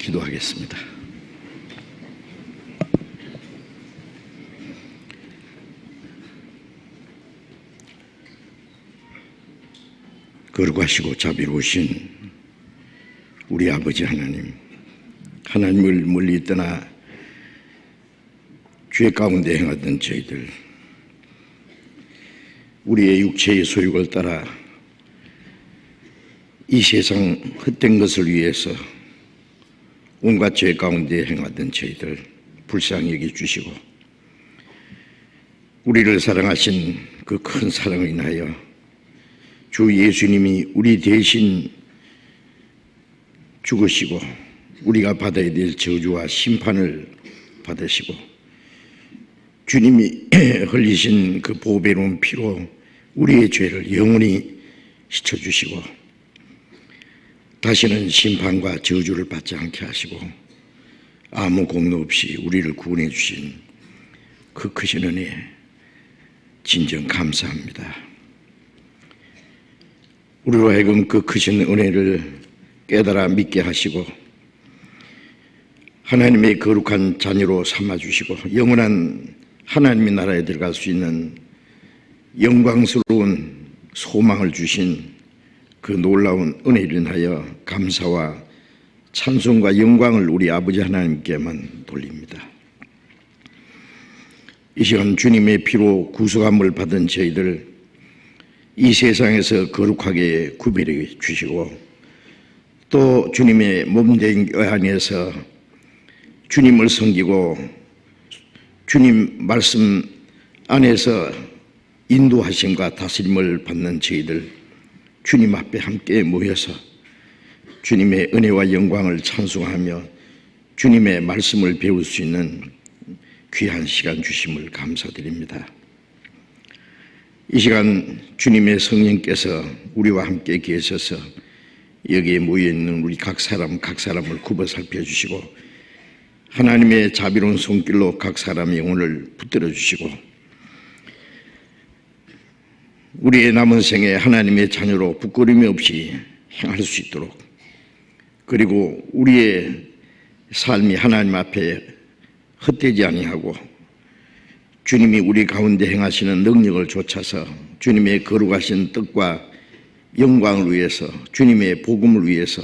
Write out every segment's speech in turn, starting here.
기도하겠습니다. 거룩하시고 자비로우신 우리 아버지 하나님, 하나님을 멀리 떠나 죄 가운데 행하던 저희들, 우리의 육체의 소욕을 따라 이 세상 헛된 것을 위해서 온갖 죄 가운데 행하던 저희들 불쌍히 여겨주시고, 우리를 사랑하신 그 큰 사랑을 인하여 주 예수님이 우리 대신 죽으시고 우리가 받아야 될 저주와 심판을 받으시고, 주님이 흘리신 그 보배로운 피로 우리의 죄를 영원히 씻어주시고 다시는 심판과 저주를 받지 않게 하시고 아무 공로 없이 우리를 구원해 주신 그 크신 은혜 진정 감사합니다. 우리로 하여금 그 크신 은혜를 깨달아 믿게 하시고 하나님의 거룩한 자녀로 삼아주시고 영원한 하나님의 나라에 들어갈 수 있는 영광스러운 소망을 주신 그 놀라운 은혜를 인하여 감사와 찬송과 영광을 우리 아버지 하나님께만 돌립니다. 이 시간 주님의 피로 구속함을 받은 저희들 이 세상에서 거룩하게 구별해 주시고, 또 주님의 몸된 교회 안에서 주님을 섬기고 주님 말씀 안에서 인도하심과 다스림을 받는 저희들 주님 앞에 함께 모여서 주님의 은혜와 영광을 찬송하며 주님의 말씀을 배울 수 있는 귀한 시간 주심을 감사드립니다. 이 시간 주님의 성령께서 우리와 함께 계셔서 여기에 모여있는 우리 각 사람을 굽어 살펴주시고 하나님의 자비로운 손길로 각 사람의 영혼을 붙들어 주시고 우리의 남은 생에 하나님의 자녀로 부끄러움이 없이 행할 수 있도록, 그리고 우리의 삶이 하나님 앞에 헛되지 아니하고 주님이 우리 가운데 행하시는 능력을 좇아서 주님의 거룩하신 뜻과 영광을 위해서 주님의 복음을 위해서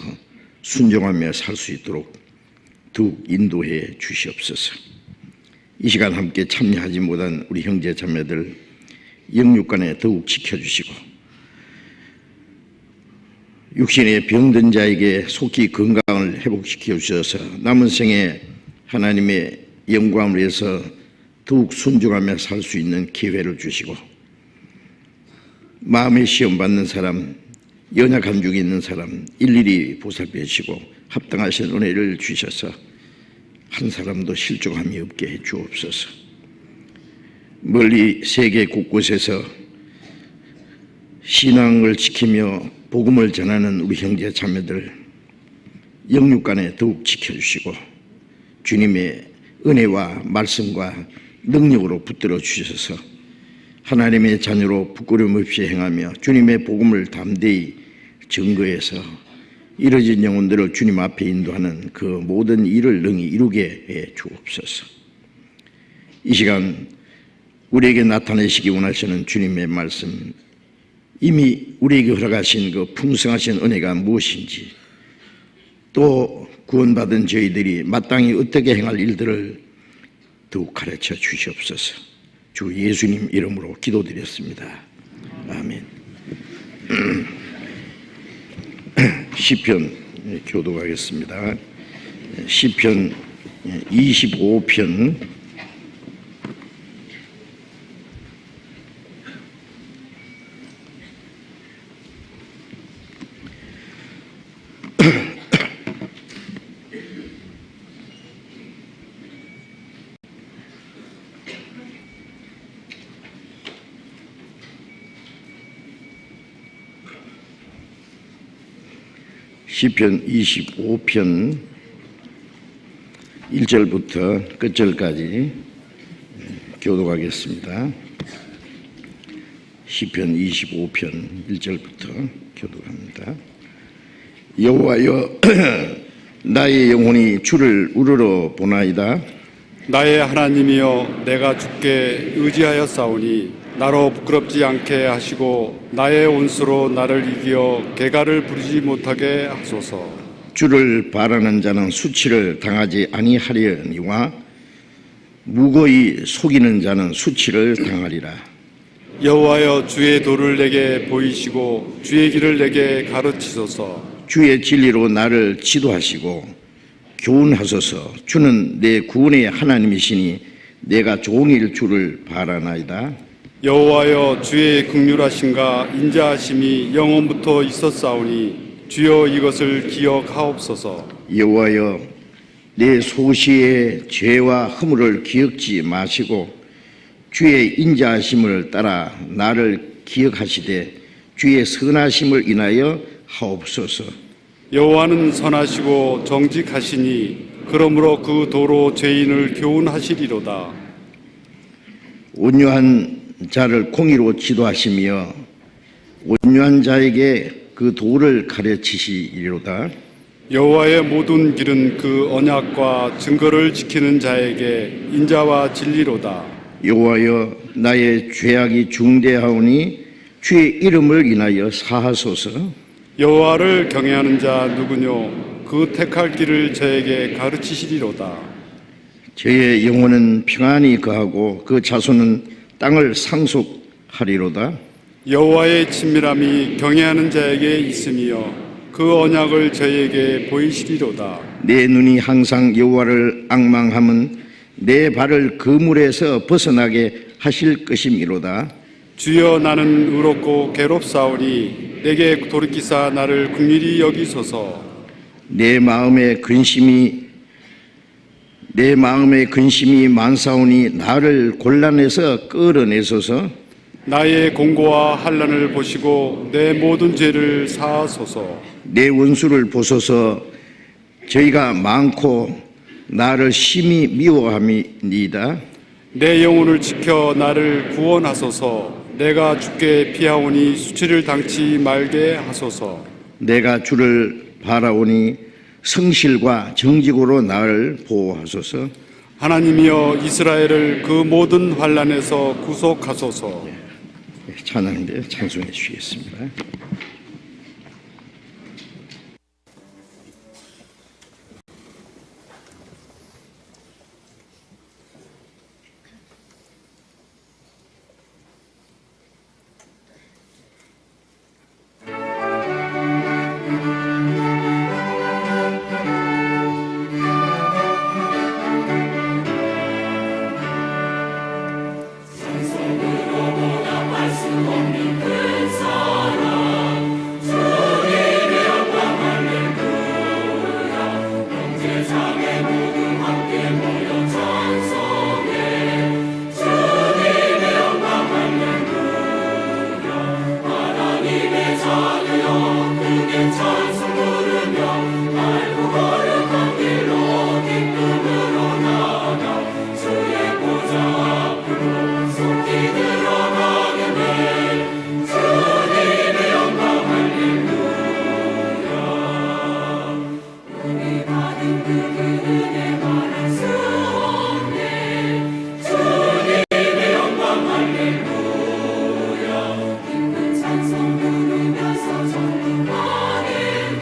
순종하며 살 수 있도록 더욱 인도해 주시옵소서. 이 시간 함께 참여하지 못한 우리 형제 자매들 영육간에 더욱 지켜주시고 육신의 병든 자에게 속히 건강을 회복시켜 주셔서 남은 생에 하나님의 영광을 위해서 더욱 순종하며 살 수 있는 기회를 주시고, 마음의 시험 받는 사람, 연약한 중에 있는 사람 일일이 보살펴 주시고 합당하신 은혜를 주셔서 한 사람도 실족함이 없게 해 주옵소서. 멀리 세계 곳곳에서 신앙을 지키며 복음을 전하는 우리 형제 자매들 영육간에 더욱 지켜주시고 주님의 은혜와 말씀과 능력으로 붙들어 주셔서 하나님의 자녀로 부끄러움 없이 행하며 주님의 복음을 담대히 증거해서 이뤄진 영혼들을 주님 앞에 인도하는 그 모든 일을 능히 이루게 해 주옵소서. 이 시간 우리에게 나타내시기 원하시는 주님의 말씀, 이미 우리에게 허락하신 그 풍성하신 은혜가 무엇인지, 또 구원받은 저희들이 마땅히 어떻게 행할 일들을 더욱 가르쳐 주시옵소서. 주 예수님 이름으로 기도드렸습니다. 아멘. 시편 교독하겠습니다. 시편 25편 25편 1절부터 끝절까지 교독하겠습니다. 시편 25편 1절부터 교독합니다. 여호와여 나의 영혼이 주를 우러러 보나이다. 나의 하나님이여, 내가 주께 의지하여 싸우니 나로 부끄럽지 않게 하시고 나의 온수로 나를 이겨 개가를 부리지 못하게 하소서. 주를 바라는 자는 수치를 당하지 아니하려니와 무고히 속이는 자는 수치를 당하리라. 여호와여, 주의 도를 내게 보이시고 주의 길을 내게 가르치소서. 주의 진리로 나를 지도하시고 교훈하소서. 주는 내 구원의 하나님이시니 내가 종일 주를 바라나이다. 여호와여, 주의 긍휼하심과 인자하심이 영원부터 있었사오니 주여 이것을 기억하옵소서. 여호와여, 내 소시의 죄와 허물을 기억지 마시고 주의 인자하심을 따라 나를 기억하시되 주의 선하심을 인하여 하옵소서. 여호와는 선하시고 정직하시니 그러므로 그 도로 죄인을 교훈하시리로다. 온유한 자를 공의로 지도하시며 온유한 자에게 그 도를 가르치시리로다. 여호와의 모든 길은 그 언약과 증거를 지키는 자에게 인자와 진리로다. 여호와여, 나의 죄악이 중대하오니 주의 이름을 인하여 사하소서. 여호와를 경외하는 자 누구뇨? 그 택할 길을 저에게 가르치시리로다. 저의 영혼은 평안히 거하고 그 자손은 땅을 상속하리로다. 여호와의 친밀함이 경외하는 자에게 있으며 그 언약을 저에게 보이시리로다. 내 눈이 항상 여호와를 앙망함은 내 발을 그물에서 벗어나게 하실 것이미로다. 주여, 나는 의롭고 괴롭사오니 내게 돌이키사 나를 긍휼히 여기소서. 내 마음의 근심이 많사오니 나를 곤란해서 끌어내소서. 나의 공고와 환난을 보시고 내 모든 죄를 사하소서. 내 원수를 보소서. 저희가 많고 나를 심히 미워함이니이다. 내 영혼을 지켜 나를 구원하소서. 내가 주께 피하오니 수치를 당치 말게 하소서. 내가 주를 바라오니 성실과 정직으로 나를 보호하소서. 하나님이여, 이스라엘을 그 모든 환난에서 구속하소서. 찬양인데 찬송해 주시겠습니다. 찬송 부르면서 전능하는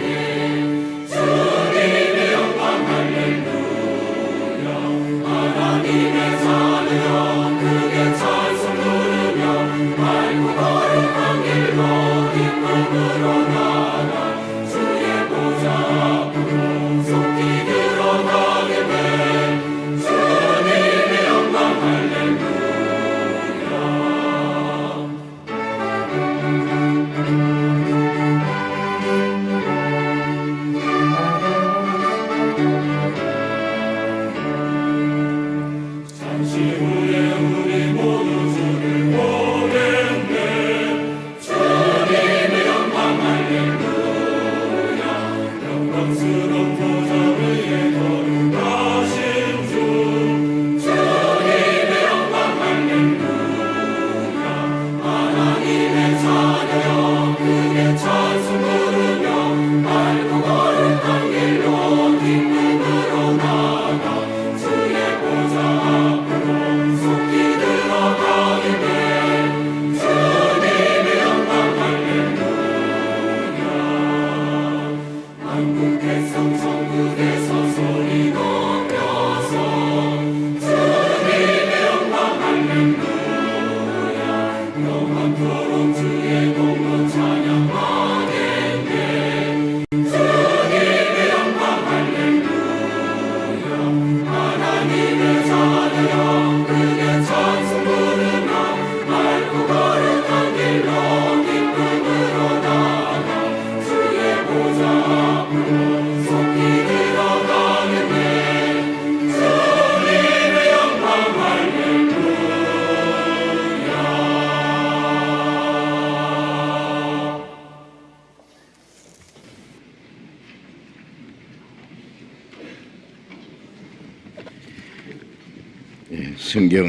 성경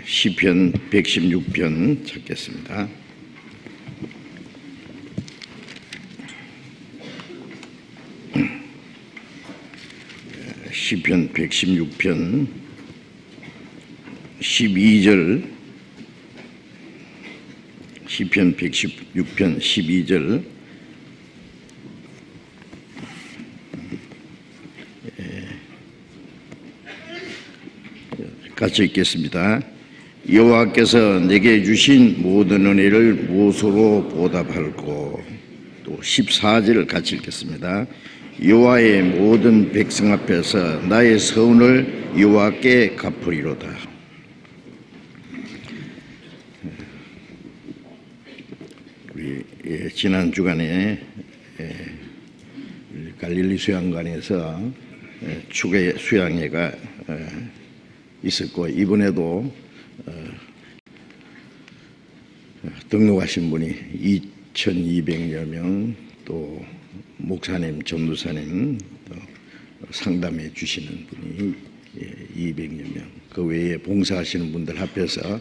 시편 116편 찾겠습니다. 시편 116편 12절, 시편 116편 12절. 같이 읽겠습니다. 여호와께서 내게 주신 모든 은혜를 무엇으로 보답할꼬. 또 14절을 같이 읽겠습니다. 여호와의 모든 백성 앞에서 나의 서운을 여호와께 갚으리로다. 우리 지난 주간에 갈릴리 수양관에서 축의 수양회가 있었고, 이번에도 등록하신 분이 2,200여 명, 또 목사님, 전도사님, 또 상담해 주시는 분이 200여 명, 그 외에 봉사하시는 분들 합해서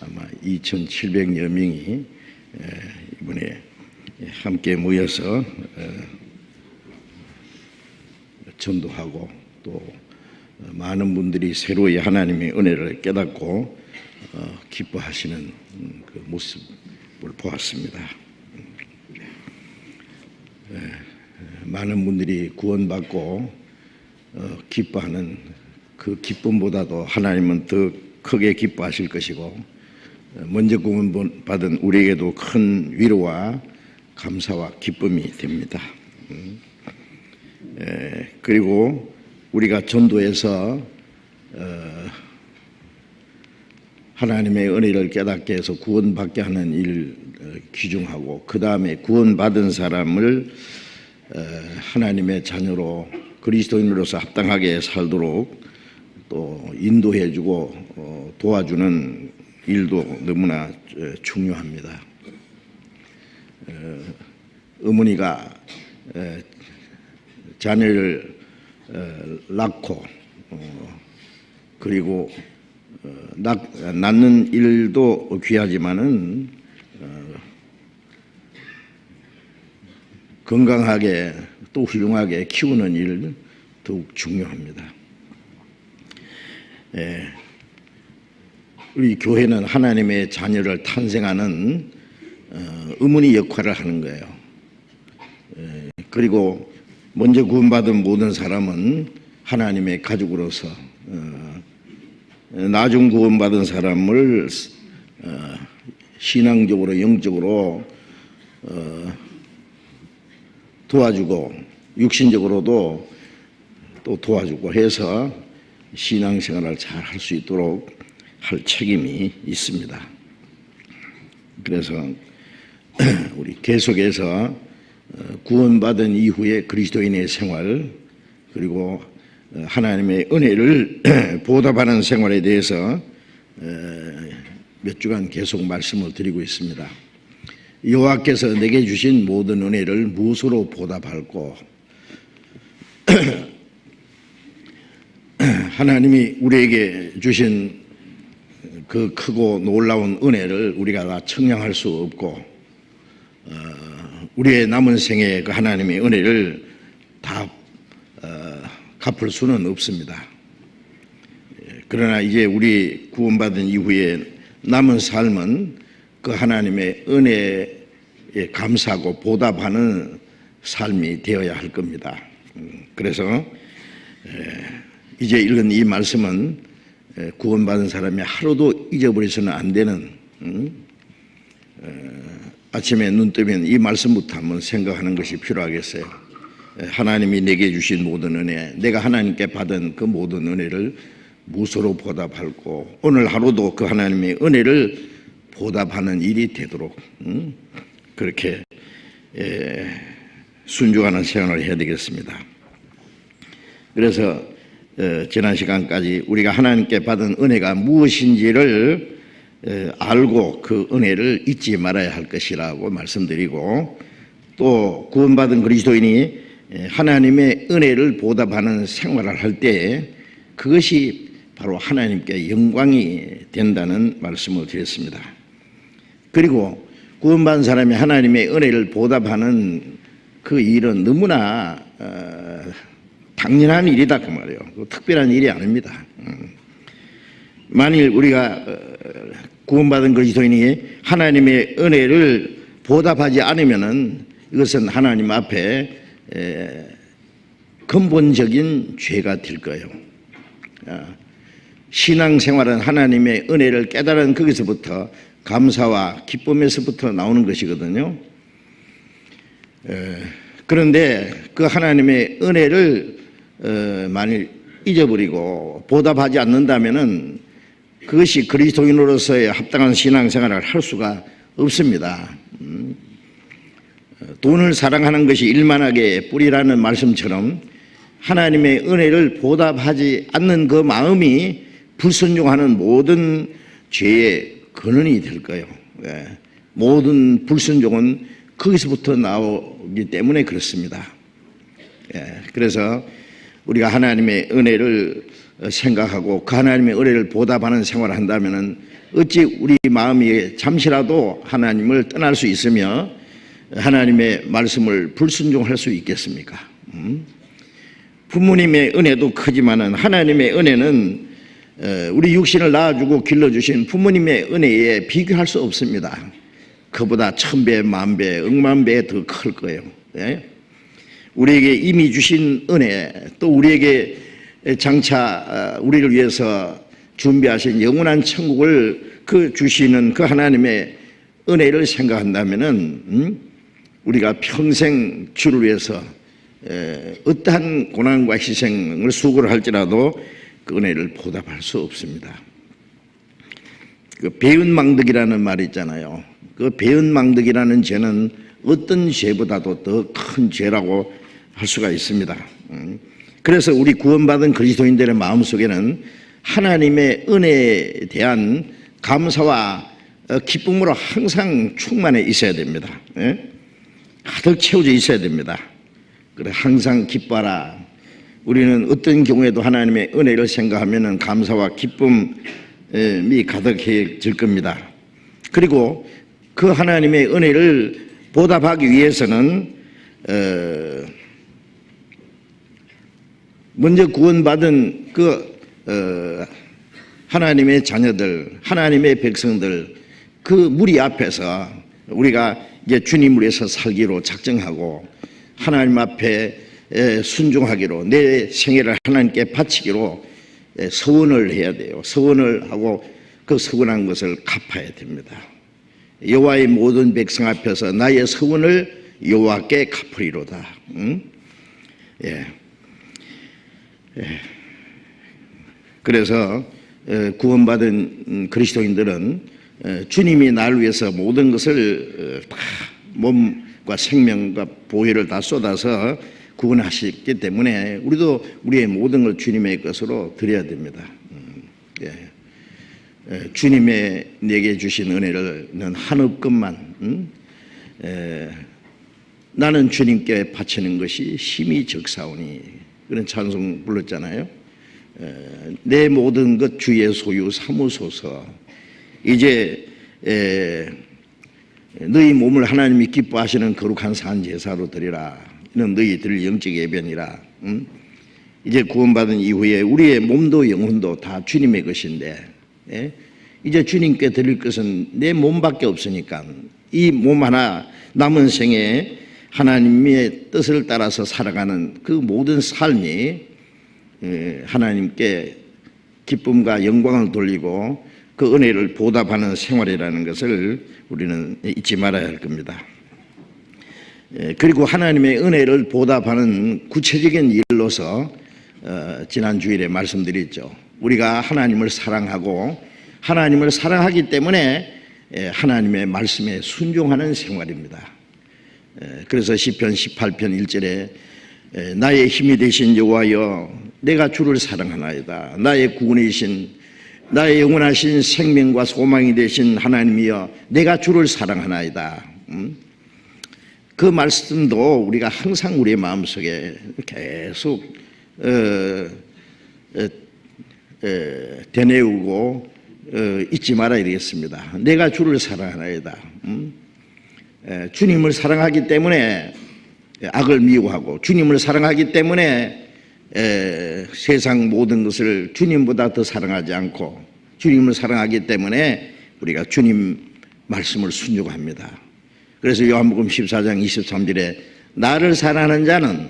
아마 2,700여 명이 이번에 함께 모여서 전도하고, 또 많은 분들이 새로이 하나님의 은혜를 깨닫고 기뻐하시는 그 모습을 보았습니다. 많은 분들이 구원받고 기뻐하는 그 기쁨보다도 하나님은 더 크게 기뻐하실 것이고, 먼저 구원받은 우리에게도 큰 위로와 감사와 기쁨이 됩니다. 그리고 우리가 전도해서 하나님의 은혜를 깨닫게 해서 구원받게 하는 일 귀중하고, 그 다음에 구원받은 사람을 하나님의 자녀로 그리스도인으로서 합당하게 살도록 또 인도해주고 도와주는 일도 너무나 중요합니다. 어머니가 자녀를 낳고 그리고 낳는 일도 귀하지만은 건강하게 또 훌륭하게 키우는 일 더욱 중요합니다. 우리 교회는 하나님의 자녀를 탄생하는 어머니 역할을 하는 거예요. 그리고 먼저 구원받은 모든 사람은 하나님의 가족으로서 나중 구원받은 사람을 신앙적으로 영적으로 도와주고 육신적으로도 또 도와주고 해서 신앙생활을 잘 할 수 있도록 할 책임이 있습니다. 그래서 우리 계속해서 구원받은 이후에 그리스도인의 생활, 그리고 하나님의 은혜를 보답하는 생활에 대해서 몇 주간 계속 말씀을 드리고 있습니다. 여호와께서 내게 주신 모든 은혜를 무엇으로 보답할꼬. 하나님이 우리에게 주신 그 크고 놀라운 은혜를 우리가 다 청량할 수 없고, 우리의 남은 생에 그 하나님의 은혜를 다 갚을 수는 없습니다. 그러나 이제 우리 구원받은 이후에 남은 삶은 그 하나님의 은혜에 감사하고 보답하는 삶이 되어야 할 겁니다. 그래서 이제 읽은 이 말씀은 구원받은 사람이 하루도 잊어버려서는 안 되는, 아침에 눈 뜨면 이 말씀부터 한번 생각하는 것이 필요하겠어요. 하나님이 내게 주신 모든 은혜, 내가 하나님께 받은 그 모든 은혜를 무엇으로 보답할꼬. 오늘 하루도 그 하나님의 은혜를 보답하는 일이 되도록 그렇게 순종하는 생활을 해야 되겠습니다. 그래서 지난 시간까지 우리가 하나님께 받은 은혜가 무엇인지를 알고 그 은혜를 잊지 말아야 할 것이라고 말씀드리고, 또 구원받은 그리스도인이 하나님의 은혜를 보답하는 생활을 할 때 그것이 바로 하나님께 영광이 된다는 말씀을 드렸습니다. 그리고 구원받은 사람이 하나님의 은혜를 보답하는 그 일은 너무나 당연한 일이다 그 말이에요. 특별한 일이 아닙니다. 만일 우리가 구원받은 그리스도인이 하나님의 은혜를 보답하지 않으면은 이것은 하나님 앞에 근본적인 죄가 될 거예요. 신앙생활은 하나님의 은혜를 깨달은 거기서부터 감사와 기쁨에서부터 나오는 것이거든요. 그런데 그 하나님의 은혜를 만일 잊어버리고 보답하지 않는다면은 그것이 그리스도인으로서의 합당한 신앙생활을 할 수가 없습니다. 돈을 사랑하는 것이 일만하게 뿌리라는 말씀처럼 하나님의 은혜를 보답하지 않는 그 마음이 불순종하는 모든 죄의 근원이 될 거예요. 모든 불순종은 거기서부터 나오기 때문에 그렇습니다. 그래서 우리가 하나님의 은혜를 생각하고 그 하나님의 은혜를 보답하는 생활을 한다면 어찌 우리 마음이 잠시라도 하나님을 떠날 수 있으며 하나님의 말씀을 불순종할 수 있겠습니까? 부모님의 은혜도 크지만은 하나님의 은혜는 우리 육신을 낳아주고 길러주신 부모님의 은혜에 비교할 수 없습니다. 그보다 1000배, 10,000배, 억만배 더 클 거예요. 우리에게 이미 주신 은혜, 또 우리에게 장차 우리를 위해서 준비하신 영원한 천국을 그 주시는 그 하나님의 은혜를 생각한다면은 우리가 평생 주를 위해서 어떠한 고난과 희생을 수고를 할지라도 그 은혜를 보답할 수 없습니다. 그 배은망덕이라는 말이 있잖아요. 그 배은망덕이라는 죄는 어떤 죄보다도 더 큰 죄라고 할 수가 있습니다. 그래서 우리 구원받은 그리스도인들의 마음속에는 하나님의 은혜에 대한 감사와 기쁨으로 항상 충만해 있어야 됩니다. 가득 채워져 있어야 됩니다. 그래 항상 기뻐라. 우리는 어떤 경우에도 하나님의 은혜를 생각하면 감사와 기쁨이 가득해질 겁니다. 그리고 그 하나님의 은혜를 보답하기 위해서는 먼저 구원받은 그 하나님의 자녀들, 하나님의 백성들 그 무리 앞에서 우리가 이제 주님을 위해서 살기로 작정하고 하나님 앞에 순종하기로 내 생애를 하나님께 바치기로 서원을 해야 돼요. 서원을 하고 그 서원한 것을 갚아야 됩니다. 여호와의 모든 백성 앞에서 나의 서원을 여호와께 갚으리로다. 그래서 구원받은 그리스도인들은 주님이 나를 위해서 모든 것을 다 몸과 생명과 보혈을 다 쏟아서 구원하셨기 때문에 우리도 우리의 모든 걸 주님의 것으로 드려야 됩니다. 주님의 내게 주신 은혜는 한 옵금만 나는 주님께 바치는 것이 힘이 적사오니 그런 찬송 불렀잖아요. 내 모든 것 주의 소유 삼으소서. 이제 너희 몸을 하나님이 기뻐하시는 거룩한 산 제사로 드리라. 이는 너희 드릴 영적 예배니라. 이제 구원받은 이후에 우리의 몸도 영혼도 다 주님의 것인데 이제 주님께 드릴 것은 내 몸밖에 없으니까 이 몸 하나 남은 생에 하나님의 뜻을 따라서 살아가는 그 모든 삶이 하나님께 기쁨과 영광을 돌리고 그 은혜를 보답하는 생활이라는 것을 우리는 잊지 말아야 할 겁니다. 그리고 하나님의 은혜를 보답하는 구체적인 일로서 지난 주일에 말씀드렸죠. 우리가 하나님을 사랑하고 하나님을 사랑하기 때문에 하나님의 말씀에 순종하는 생활입니다. 그래서 시편 18편 1절에 나의 힘이 되신 여호와여 내가 주를 사랑하나이다. 나의 구원이신 나의 영원하신 생명과 소망이 되신 하나님이여 내가 주를 사랑하나이다. 그 말씀도 우리가 항상 우리의 마음속에 계속 되뇌우고 잊지 말아야 되겠습니다. 내가 주를 사랑하나이다. 주님을 사랑하기 때문에 악을 미워하고 주님을 사랑하기 때문에 세상 모든 것을 주님보다 더 사랑하지 않고 주님을 사랑하기 때문에 우리가 주님 말씀을 순종합니다. 그래서 요한복음 14장 23절에 나를 사랑하는 자는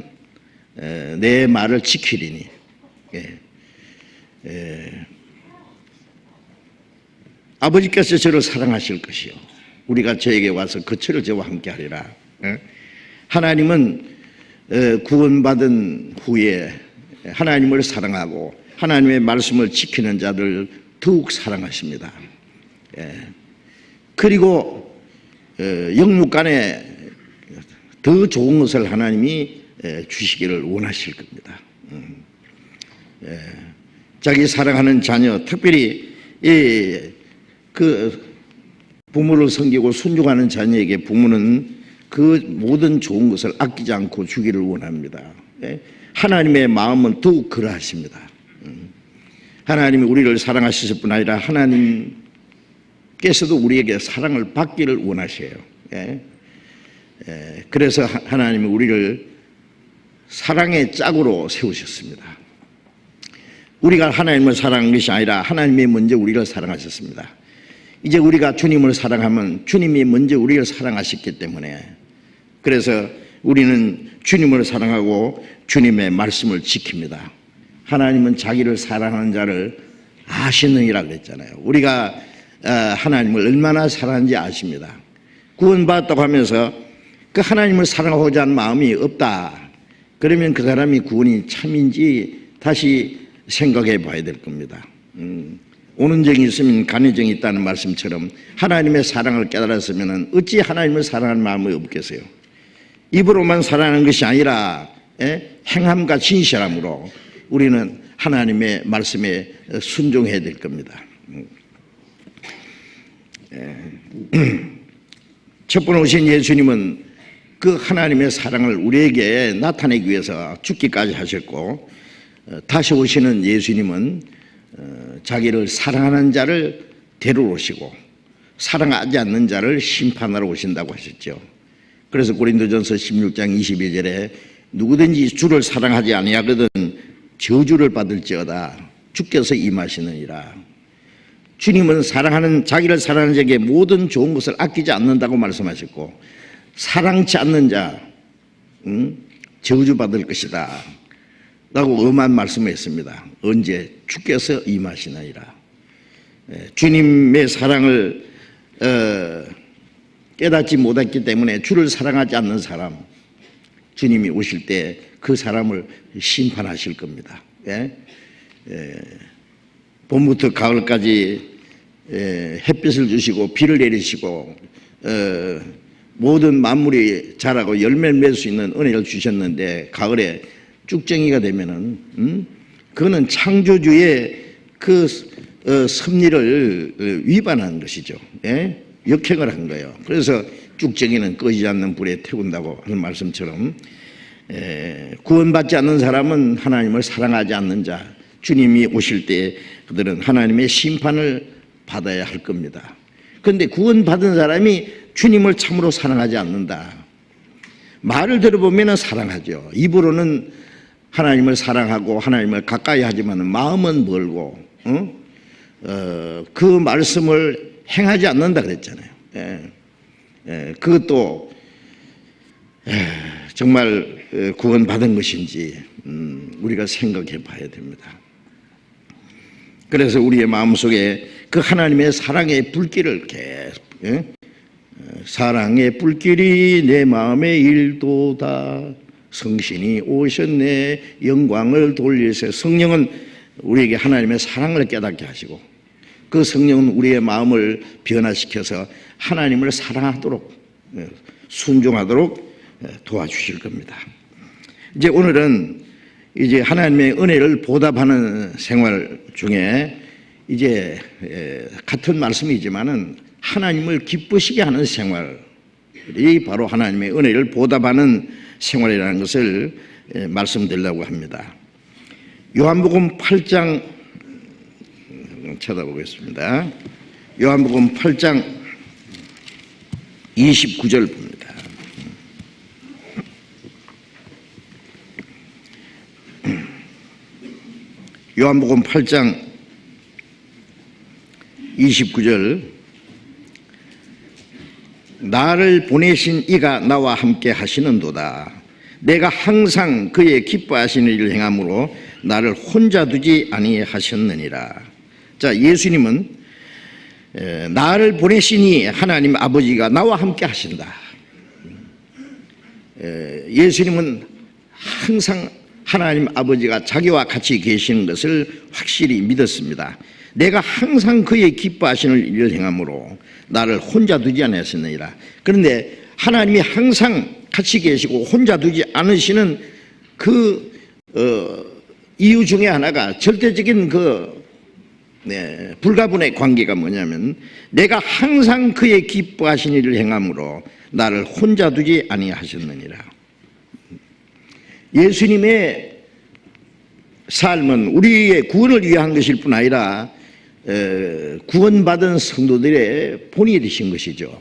내 말을 지키리니 아버지께서 저를 사랑하실 것이요 우리가 저에게 와서 거처를 저와 함께 하리라. 하나님은 구원받은 후에 하나님을 사랑하고 하나님의 말씀을 지키는 자들 더욱 사랑하십니다. 그리고 영육간에 더 좋은 것을 하나님이 주시기를 원하실 겁니다. 자기 사랑하는 자녀, 특별히 그 부모를 섬기고 순종하는 자녀에게 부모는 그 모든 좋은 것을 아끼지 않고 주기를 원합니다. 하나님의 마음은 더욱 그러하십니다. 하나님이 우리를 사랑하실 뿐 아니라 하나님께서도 우리에게 사랑을 받기를 원하셔요. 그래서 하나님이 우리를 사랑의 짝으로 세우셨습니다. 우리가 하나님을 사랑한 것이 아니라 하나님이 먼저 우리를 사랑하셨습니다. 이제 우리가 주님을 사랑하면 주님이 먼저 우리를 사랑하셨기 때문에 그래서 우리는 주님을 사랑하고 주님의 말씀을 지킵니다. 하나님은 자기를 사랑하는 자를 아시느니라 그랬잖아요. 우리가 하나님을 얼마나 사랑하는지 아십니다. 구원받았다고 하면서 그 하나님을 사랑하고자 하는 마음이 없다. 그러면 그 사람이 구원이 참인지 다시 생각해 봐야 될 겁니다. 오는 정이 있으면 가는 정이 있다는 말씀처럼 하나님의 사랑을 깨달았으면 어찌 하나님을 사랑하는 마음이 없겠어요. 입으로만 사랑하는 것이 아니라 행함과 진실함으로 우리는 하나님의 말씀에 순종해야 될 겁니다. 첫 번에 오신 예수님은 그 하나님의 사랑을 우리에게 나타내기 위해서 죽기까지 하셨고 다시 오시는 예수님은 자기를 사랑하는 자를 데리러 오시고 사랑하지 않는 자를 심판하러 오신다고 하셨죠. 그래서 고린도전서 16장 22절에 누구든지 주를 사랑하지 아니하거든 저주를 받을지어다 주께서 임하시느니라. 주님은 자기를 사랑하는 자에게 모든 좋은 것을 아끼지 않는다고 말씀하셨고 사랑치 않는 자 저주받을 것이다 라고 엄한 말씀을 했습니다. 언제? 주께서 임하시나이다. 주님의 사랑을 깨닫지 못했기 때문에 주를 사랑하지 않는 사람 주님이 오실 때 그 사람을 심판하실 겁니다. 봄부터 가을까지 햇빛을 주시고 비를 내리시고 모든 만물이 자라고 열매를 맺을 수 있는 은혜를 주셨는데 가을에 쭉정이가 되면은 그거는 창조주의 그 섭리를 위반한 것이죠. 역행을 한 거예요. 그래서 쭉정이는 꺼지지 않는 불에 태운다고 하는 말씀처럼 구원받지 않는 사람은 하나님을 사랑하지 않는 자 주님이 오실 때 그들은 하나님의 심판을 받아야 할 겁니다. 그런데 구원받은 사람이 주님을 참으로 사랑하지 않는다. 말을 들어보면 사랑하죠. 입으로는 하나님을 사랑하고 하나님을 가까이 하지만 마음은 멀고 그 말씀을 행하지 않는다 그랬잖아요. 그것도 정말 구원받은 것인지 우리가 생각해 봐야 됩니다. 그래서 우리의 마음속에 그 하나님의 사랑의 불길을 계속 사랑의 불길이 내 마음에 일도다 성신이 오셨네 영광을 돌리세. 성령은 우리에게 하나님의 사랑을 깨닫게 하시고 그 성령은 우리의 마음을 변화시켜서 하나님을 사랑하도록 순종하도록 도와주실 겁니다. 이제 오늘은 이제 하나님의 은혜를 보답하는 생활 중에 이제 같은 말씀이지만은 하나님을 기쁘시게 하는 생활이 바로 하나님의 은혜를 보답하는 생활이라는 것을 말씀드리려고 합니다. 요한복음 8장 찾아보겠습니다. 요한복음 8장 29절 봅니다. 요한복음 8장 29절 나를 보내신 이가 나와 함께 하시는도다. 내가 항상 그의 기뻐하시는 일을 행함으로 나를 혼자 두지 아니하셨느니라. 자, 예수님은 나를 보내시니 하나님 아버지가 나와 함께 하신다. 예수님은 항상 하나님 아버지가 자기와 같이 계시는 것을 확실히 믿었습니다. 내가 항상 그의 기뻐하시는 일을 행함으로 나를 혼자 두지 않았느니라. 그런데 하나님이 항상 같이 계시고 혼자 두지 않으시는 그 이유 중에 하나가 절대적인 불가분의 관계가 뭐냐면 내가 항상 그의 기뻐하시는 일을 행함으로 나를 혼자 두지 아니하셨느니라. 예수님의 삶은 우리의 구원을 위한 것일 뿐 아니라 구원받은 성도들의 본이 되신 것이죠.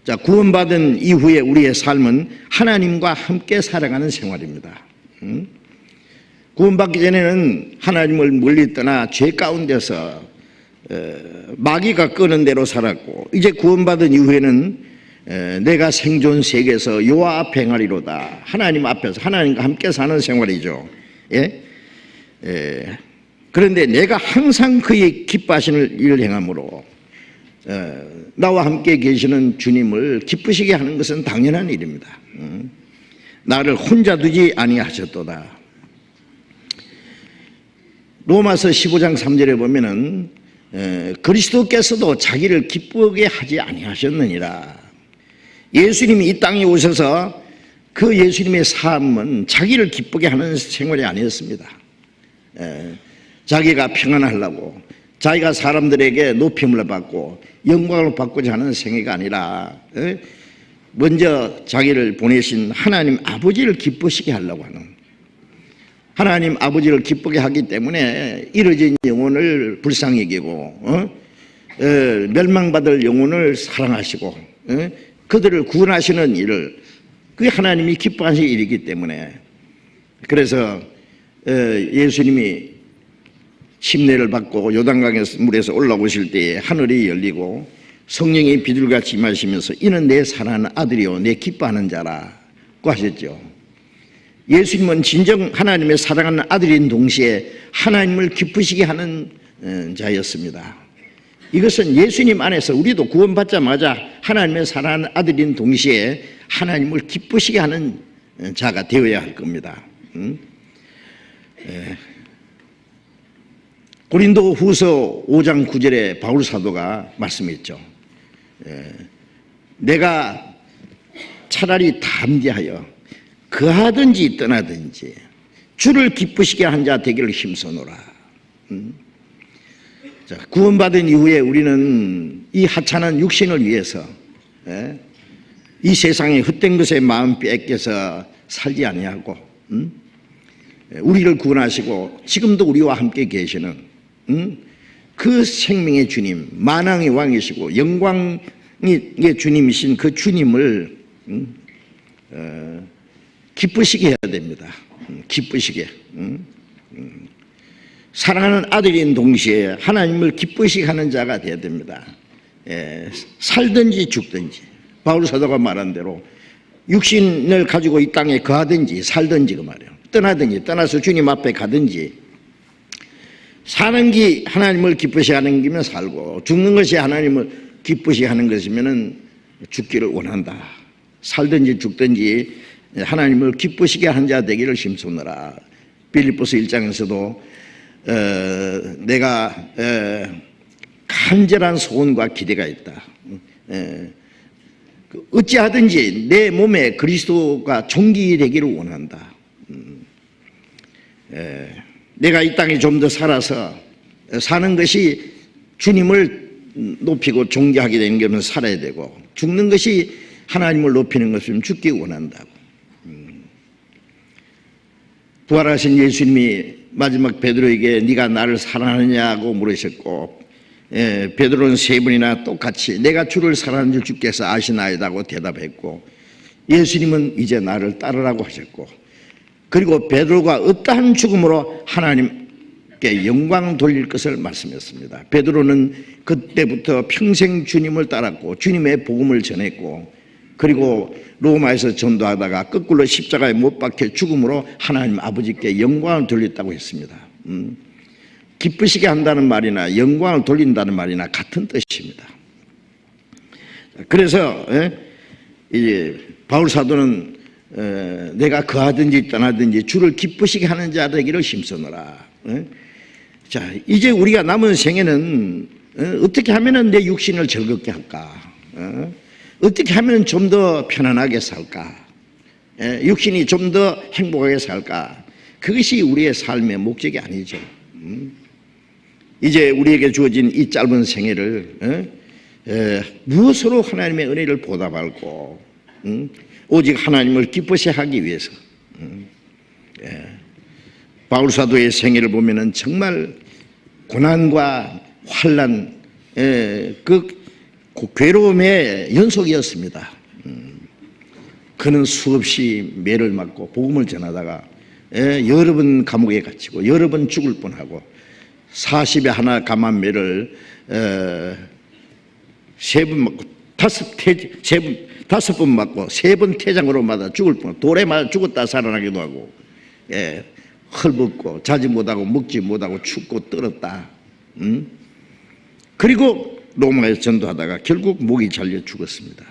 자, 구원받은 이후에 우리의 삶은 하나님과 함께 살아가는 생활입니다. 구원받기 전에는 하나님을 멀리 떠나 죄 가운데서 마귀가 끄는 대로 살았고, 이제 구원받은 이후에는 내가 생존 세계에서 여호와 앞에 행하리로다. 하나님 앞에서 하나님과 함께 사는 생활이죠. 그런데 내가 항상 그의 기뻐하시는 일을 행함으로 나와 함께 계시는 주님을 기쁘시게 하는 것은 당연한 일입니다. 나를 혼자 두지 아니하셨도다. 로마서 15장 3절에 보면은 그리스도께서도 자기를 기쁘게 하지 아니하셨느니라. 예수님이 이 땅에 오셔서 그 예수님의 삶은 자기를 기쁘게 하는 생활이 아니었습니다. 자기가 평안하려고, 자기가 사람들에게 높임을 받고 영광을 받고자 하는 생애가 아니라 먼저 자기를 보내신 하나님 아버지를 기쁘시게 하려고 하는, 하나님 아버지를 기쁘게 하기 때문에 이뤄진 영혼을 불쌍히 여기고 멸망받을 영혼을 사랑하시고 그들을 구원하시는 일을, 그게 하나님이 기뻐하시는 일이기 때문에, 그래서 예수님이 침례를 받고 요단강에서 물에서 올라오실 때에 하늘이 열리고 성령이 비둘기같이 임하시면서 이는 내 사랑하는 아들이요 내 기뻐하는 자라고 하셨죠. 예수님은 진정 하나님의 사랑하는 아들인 동시에 하나님을 기쁘시게 하는 자였습니다. 이것은 예수님 안에서 우리도 구원받자마자 하나님의 사랑하는 아들인 동시에 하나님을 기쁘시게 하는 자가 되어야 할 겁니다. 고린도 후서 5장 9절에 바울 사도가 말씀했죠. 내가 차라리 담대하여 거하든지 떠나든지 주를 기쁘시게 한 자 되기를 힘써노라. 자, 구원받은 이후에 우리는 이 하찮은 육신을 위해서 이 세상의 헛된 것에 마음 뺏겨서 살지 아니하고 우리를 구원하시고 지금도 우리와 함께 계시는 그 생명의 주님, 만왕의 왕이시고 영광의 주님이신 그 주님을 기쁘시게 해야 됩니다. 기쁘시게. 사랑하는 아들인 동시에 하나님을 기쁘시게 하는 자가 되어야 됩니다. 살든지 죽든지, 바울 사도가 말한 대로 육신을 가지고 이 땅에 거하든지 살든지 그 말이에요. 떠나든지, 떠나서 주님 앞에 가든지, 사는 게 하나님을 기쁘시게 하는 기면 살고 죽는 것이 하나님을 기쁘시게 하는 것이면 죽기를 원한다. 살든지 죽든지 하나님을 기쁘시게 하는 자 되기를 힘쓰느라. 빌립보서 1장에서도 내가 간절한 소원과 기대가 있다. 어찌하든지 내 몸에 그리스도가 존귀되기를 원한다. 내가 이 땅에 좀 더 살아서 사는 것이 주님을 높이고 존귀하게 되는 것은 살아야 되고, 죽는 것이 하나님을 높이는 것이면 죽기 원한다고. 부활하신 예수님이 마지막 베드로에게 네가 나를 사랑하느냐고 물으셨고, 베드로는 세 번이나 똑같이 내가 주를 사랑하는 줄 주께서 아시나이다고 대답했고, 예수님은 이제 나를 따르라고 하셨고, 그리고 베드로가 어떠한 죽음으로 하나님께 영광 돌릴 것을 말씀했습니다. 베드로는 그때부터 평생 주님을 따랐고 주님의 복음을 전했고, 그리고 로마에서 전도하다가 거꾸로 십자가에 못 박혀 죽음으로 하나님 아버지께 영광을 돌렸다고 했습니다. 기쁘시게 한다는 말이나 영광을 돌린다는 말이나 같은 뜻입니다. 그래서 이제 바울 사도는 내가 거하든지 떠나든지 주를 기쁘시게 하는 자 되기를 힘쓰노라. 자, 이제 우리가 남은 생애는 어떻게 하면 내 육신을 즐겁게 할까? 어떻게 하면 좀 더 편안하게 살까? 육신이 좀 더 행복하게 살까? 그것이 우리의 삶의 목적이 아니죠. 이제 우리에게 주어진 이 짧은 생애를 무엇으로 하나님의 은혜를 보답하고 오직 하나님을 기쁘시 하기 위해서. 바울 사도의 생애를 보면은 정말 고난과 환난, 그 괴로움의 연속이었습니다. 그는 수없이 매를 맞고 복음을 전하다가 여러 번 감옥에 갇히고 여러 번 죽을 뻔하고 40에 하나 감한 매를 세 번 맞고 다섯 번 맞고 세 번 태장으로 맞아 죽을 뻔, 돌에 맞아 죽었다 살아나기도 하고, 헐벗고 자지 못하고 먹지 못하고 춥고 떨었다. 그리고 로마에서 전도하다가 결국 목이 잘려 죽었습니다.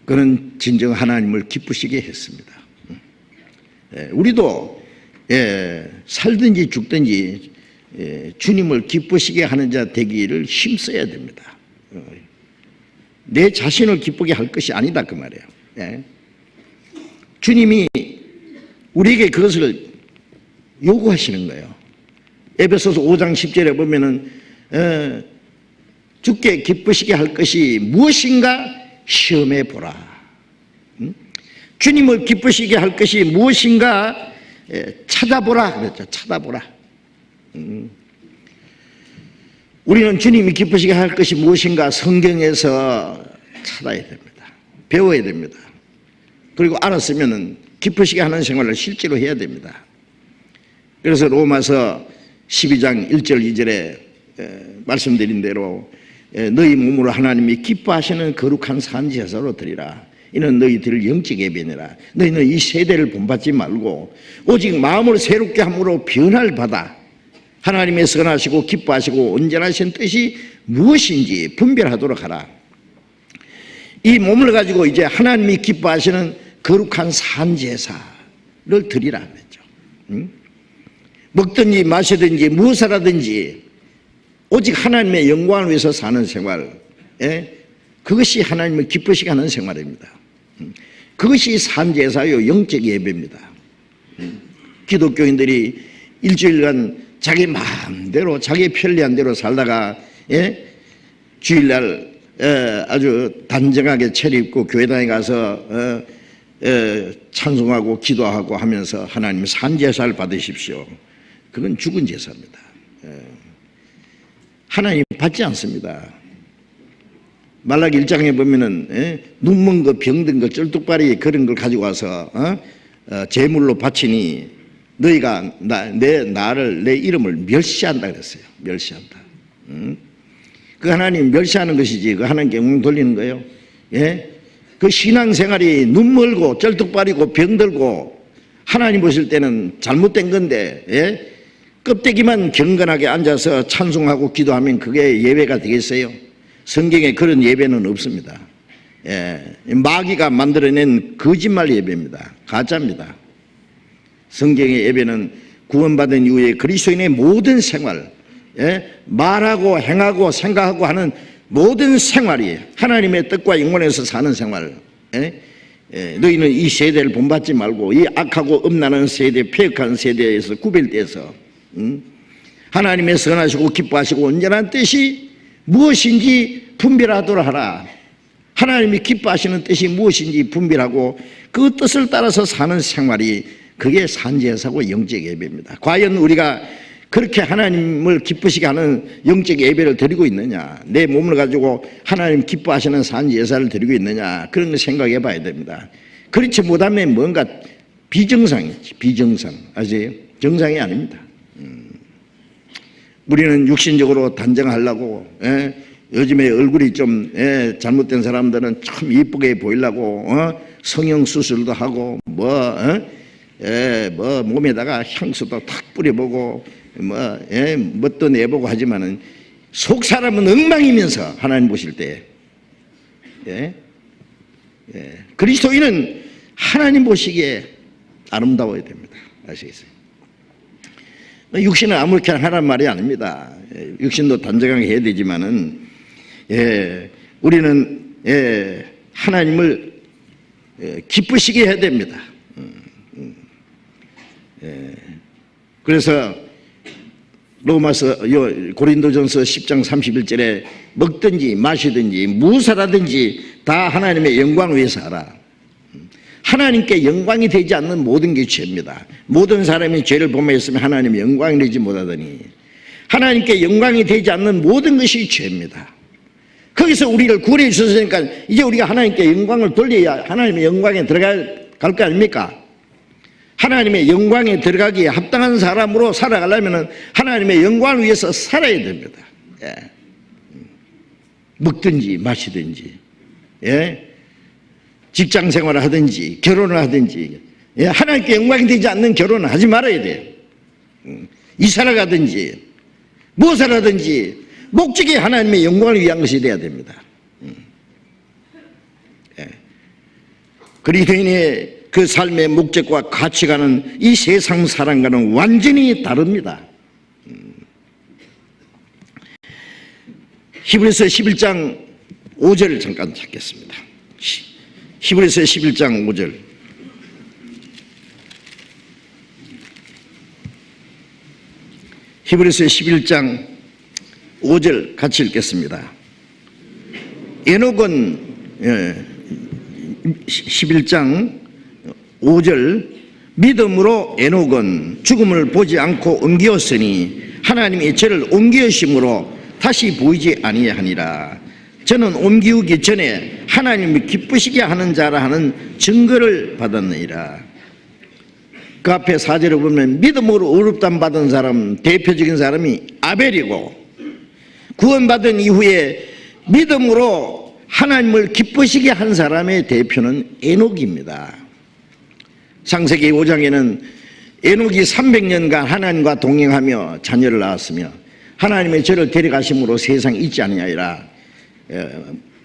그는 진정 하나님을 기쁘시게 했습니다. 우리도 살든지 죽든지 주님을 기쁘시게 하는 자 되기를 힘써야 됩니다. 내 자신을 기쁘게 할 것이 아니다 그 말이에요. 주님이 우리에게 그것을 요구하시는 거예요. 에베소서 5장 10절에 보면은 주께 기쁘시게 할 것이 무엇인가 시험해 보라. 주님을 기쁘시게 할 것이 무엇인가 찾아보라 그랬죠. 찾아보라. 우리는 주님이 기쁘시게 할 것이 무엇인가 성경에서 찾아야 됩니다. 배워야 됩니다. 그리고 알았으면 기쁘시게 하는 생활을 실제로 해야 됩니다. 그래서 로마서 12장 1절 2절에 말씀드린 대로 너희 몸으로 하나님이 기뻐하시는 거룩한 산제사로 드리라. 이는 너희들 영적 예배니라. 너희는 이 세대를 본받지 말고 오직 마음을 새롭게 함으로 변화를 받아 하나님의 선하시고 기뻐하시고 온전하신 뜻이 무엇인지 분별하도록 하라. 이 몸을 가지고 이제 하나님이 기뻐하시는 거룩한 산제사를 드리라 그랬죠. 먹든지 마시든지 무엇을 하든지 오직 하나님의 영광을 위해서 사는 생활, 그것이 하나님을 기쁘시게 하는 생활입니다. 그것이 산제사요 영적 예배입니다. 기독교인들이 일주일간 자기 마음대로 자기 편리한 대로 살다가 주일날 아주 단정하게 차려입고 교회당에 가서 찬송하고 기도하고 하면서 하나님 산제사를 받으십시오. 그건 죽은 제사입니다. 하나님 받지 않습니다. 말라기 1장에 보면은 눈먼 거 병든 거 쩔뚝발이 그런 걸 가지고 와서 제물로 바치니 너희가 내 이름을 멸시한다 그랬어요. 멸시한다. 그 하나님 멸시하는 것이지 그 하나님께 웅 돌리는 거예요. 그 신앙생활이 눈멀고 쩔뚝발이고 병들고 하나님 보실 때는 잘못된 건데 껍데기만 경건하게 앉아서 찬송하고 기도하면 그게 예배가 되겠어요? 성경에 그런 예배는 없습니다. 마귀가 만들어낸 거짓말 예배입니다. 가짜입니다. 성경의 예배는 구원받은 이후에 그리스도인의 모든 생활, 말하고 행하고 생각하고 하는 모든 생활이 하나님의 뜻과 영원에서 사는 생활. 너희는 이 세대를 본받지 말고 이 악하고 음란한 세대, 폐역한 세대에서 구별돼서 하나님의 선하시고 기뻐하시고 온전한 뜻이 무엇인지 분별하도록 하라. 하나님이 기뻐하시는 뜻이 무엇인지 분별하고 그 뜻을 따라서 사는 생활이 그게 산제사고 영적 예배입니다. 과연 우리가 그렇게 하나님을 기쁘시게 하는 영적 예배를 드리고 있느냐, 내 몸을 가지고 하나님 기뻐하시는 산제사를 드리고 있느냐, 그런 걸 생각해 봐야 됩니다. 그렇지 못하면 뭔가 비정상이지. 비정상. 아세요? 정상이 아닙니다. 우리는 육신적으로 단정하려고, 요즘에 얼굴이 좀 잘못된 사람들은 참 이쁘게 보이려고 성형 수술도 하고 뭐 몸에다가 향수도 탁 뿌려보고 뭣도 내보고 하지만은 속 사람은 엉망이면서 하나님 보실 때 그리스도인은 하나님 보시기에 아름다워야 됩니다. 아시겠어요? 육신은 아무렇게나 하란 말이 아닙니다. 육신도 단정하게 해야 되지만은 우리는 하나님을 기쁘시게 해야 됩니다. 그래서 로마서 고린도전서 10장 31절에 먹든지 마시든지 무엇하든지 다 하나님의 영광을 위해서 하라. 하나님께 영광이 되지 않는 모든 게 죄입니다. 모든 사람이 죄를 범했으면 하나님의 영광이 되지 못하더니 하나님께 영광이 되지 않는 모든 것이 죄입니다. 거기서 우리를 구원해 주셨으니까 이제 우리가 하나님께 영광을 돌려야 하나님의 영광에 들어갈 거 아닙니까? 하나님의 영광에 들어가기에 합당한 사람으로 살아가려면 하나님의 영광을 위해서 살아야 됩니다. 먹든지 마시든지 직장 생활을 하든지 결혼을 하든지 하나님께 영광이 되지 않는 결혼을 하지 말아야 돼요. 이사를 가든지 무엇을 하든지 목적이 하나님의 영광을 위한 것이 되어야 됩니다. 그리스도인의 그 삶의 목적과 가치관은 이 세상 사람과는 완전히 다릅니다. 히브리서 11장 5절을 잠깐 찾겠습니다. 히브리서 11장 5절. 히브리서 11장 5절 같이 읽겠습니다. 에녹은 11장 5절 믿음으로 에녹은 죽음을 보지 않고 옮기었으니 하나님이 저를 옮기심으로 다시 보이지 아니하니라. 저는 옮기우기 전에 하나님이 기쁘시게 하는 자라 하는 증거를 받았느니라. 그 앞에 4절을 보면 믿음으로 의롭다함 받은 사람, 대표적인 사람이 아벨이고 구원받은 이후에 믿음으로 하나님을 기쁘시게 한 사람의 대표는 에녹입니다. 창세기 5장에는 에녹이 300년간 하나님과 동행하며 자녀를 낳았으며 하나님의 저를 데려가심으로 세상에 있지 아니하리라.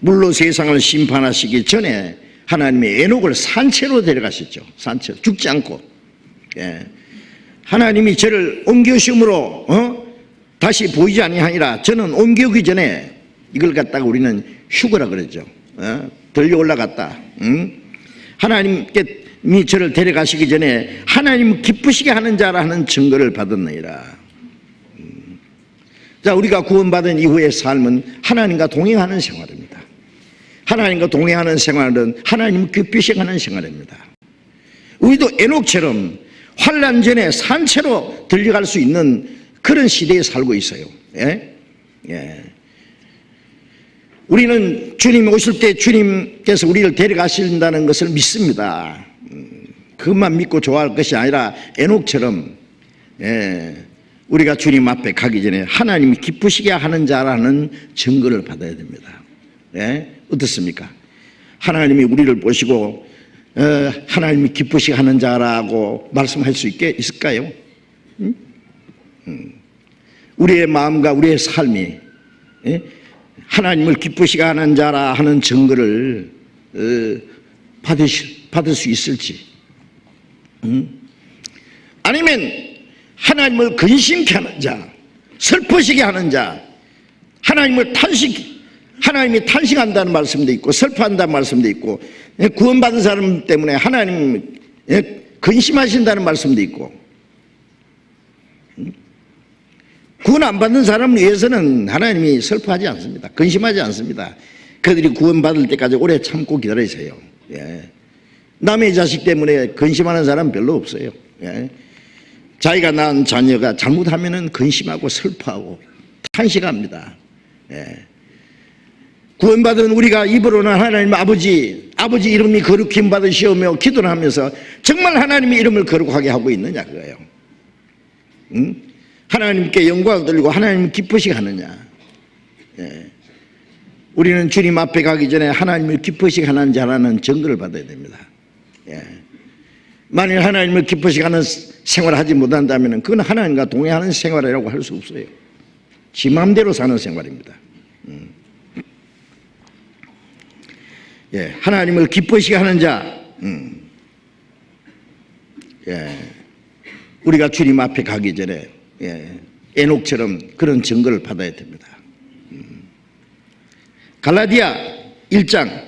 물로 세상을 심판하시기 전에 하나님의 에녹을 산채로 데려가셨죠. 산채로 죽지 않고 하나님이 저를 옮기심으로 다시 보이지 아니하니라. 저는 옮기기 전에 이걸 갖다가 우리는 휴거라 그러죠. 들려 올라갔다. 하나님께 저를 데려가시기 전에 하나님 기쁘시게 하는 자라 하는 증거를 받았느니라. 자, 우리가 구원받은 이후의 삶은 하나님과 동행하는 생활입니다. 하나님과 동행하는 생활은 하나님 기쁘시게 하는 생활입니다. 우리도 에녹처럼 환난 전에 산채로 들려갈 수 있는 그런 시대에 살고 있어요. 우리는 주님이 오실 때 주님께서 우리를 데려가신다는 것을 믿습니다. 그것만 믿고 좋아할 것이 아니라 에녹처럼 우리가 주님 앞에 가기 전에 하나님이 기쁘시게 하는 자라는 증거를 받아야 됩니다. 어떻습니까? 하나님이 우리를 보시고 하나님이 기쁘시게 하는 자라고 말씀할 수 있을까요? 우리의 마음과 우리의 삶이 하나님을 기쁘시게 하는 자라 하는 증거를 받을 수 있을지, 아니면 하나님을 근심케 하는 자, 슬퍼지게 하는 자, 하나님이 탄식한다는 말씀도 있고 슬퍼한다는 말씀도 있고 구원받은 사람 때문에 하나님 근심하신다는 말씀도 있고, 구원 안 받는 사람을 위해서는 하나님이 슬퍼하지 않습니다. 근심하지 않습니다. 그들이 구원받을 때까지 오래 참고 기다리세요. 남의 자식 때문에 근심하는 사람 별로 없어요. 예? 자기가 낳은 자녀가 잘못하면은 근심하고 슬퍼하고 탄식합니다. 예. 구원받은 우리가 입으로는 하나님 아버지 이름이 거룩힘 받으시오며 기도를 하면서 정말 하나님의 이름을 거룩하게 하고 있느냐 그거예요. 응? 하나님께 영광을 돌리고 하나님을 기쁘시게 하느냐. 예. 우리는 주님 앞에 가기 전에 하나님을 기쁘시게 하는 자라는 증거를 받아야 됩니다. 예. 만일 하나님을 기쁘시게 하는 생활을 하지 못한다면 그건 하나님과 동행하는 생활이라고 할 수 없어요. 지 마음대로 사는 생활입니다. 예, 하나님을 기쁘시게 하는 자, 예, 우리가 주님 앞에 가기 전에 에녹처럼 그런 증거를 받아야 됩니다. 갈라디아 1장,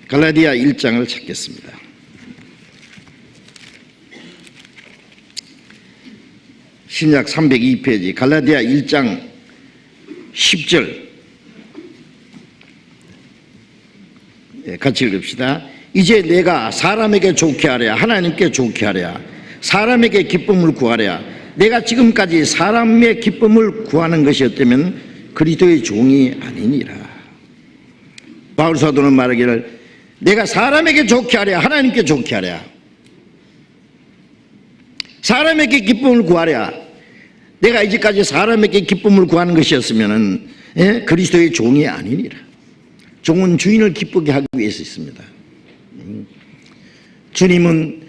갈라디아 1장을 찾겠습니다. 신약 302페이지 갈라디아 1장 10절 같이 읽읍시다. 이제 내가 사람에게 좋게 하랴 하나님께 좋게 하랴 사람에게 기쁨을 구하랴 내가 지금까지 사람의 기쁨을 구하는 것이었다면 그리스도의 종이 아니니라. 바울 사도는 말하기를 내가 사람에게 좋게 하랴 하나님께 좋게 하랴 사람에게 기쁨을 구하랴 내가 이제까지 사람에게 기쁨을 구하는 것이었으면 그리스도의 종이 아니니라. 종은 주인을 기쁘게 하기 위해서 있습니다. 주님은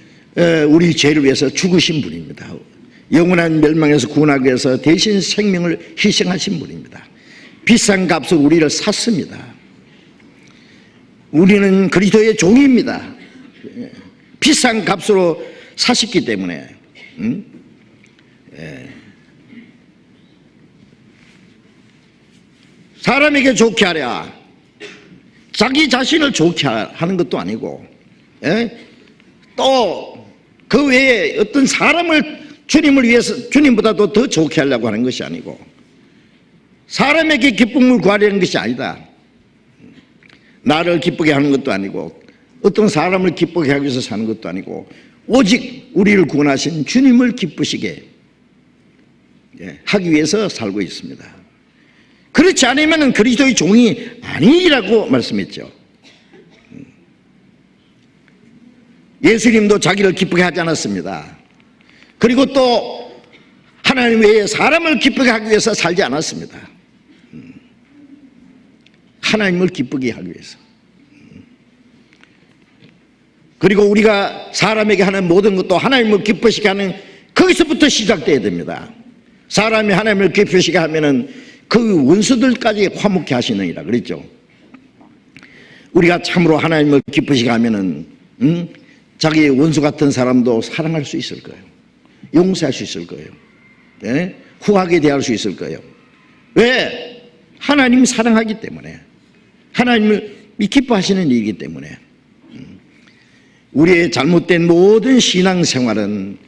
우리 죄를 위해서 죽으신 분입니다. 영원한 멸망에서 구원하기 위해서 대신 생명을 희생하신 분입니다. 비싼 값으로 우리를 샀습니다. 우리는 그리스도의 종입니다. 비싼 값으로 사셨기 때문에 사람에게 좋게 하랴 자기 자신을 좋게 하는 것도 아니고 또 그 외에 어떤 사람을 주님을 위해서 주님보다도 더 좋게 하려고 하는 것이 아니고 사람에게 기쁨을 구하려는 것이 아니다. 나를 기쁘게 하는 것도 아니고 어떤 사람을 기쁘게 하기 위해서 사는 것도 아니고 오직 우리를 구원하신 주님을 기쁘시게 하기 위해서 살고 있습니다. 그렇지 않으면 그리스도의 종이 아니라고 말씀했죠. 예수님도 자기를 기쁘게 하지 않았습니다. 그리고 또 하나님 외에 사람을 기쁘게 하기 위해서 살지 않았습니다. 하나님을 기쁘게 하기 위해서. 그리고 우리가 사람에게 하는 모든 것도 하나님을 기쁘시게 하는 거기서부터 시작돼야 됩니다. 사람이 하나님을 기쁘시게 하면은 그 원수들까지 화목케 하시느니라 그랬죠. 우리가 참으로 하나님을 기쁘시게 하면은 자기의 원수 같은 사람도 사랑할 수 있을 거예요. 용서할 수 있을 거예요. 후하게 대할 수 있을 거예요. 왜? 하나님이 사랑하기 때문에 하나님을 기뻐하시는 일이기 때문에. 우리의 잘못된 모든 신앙생활은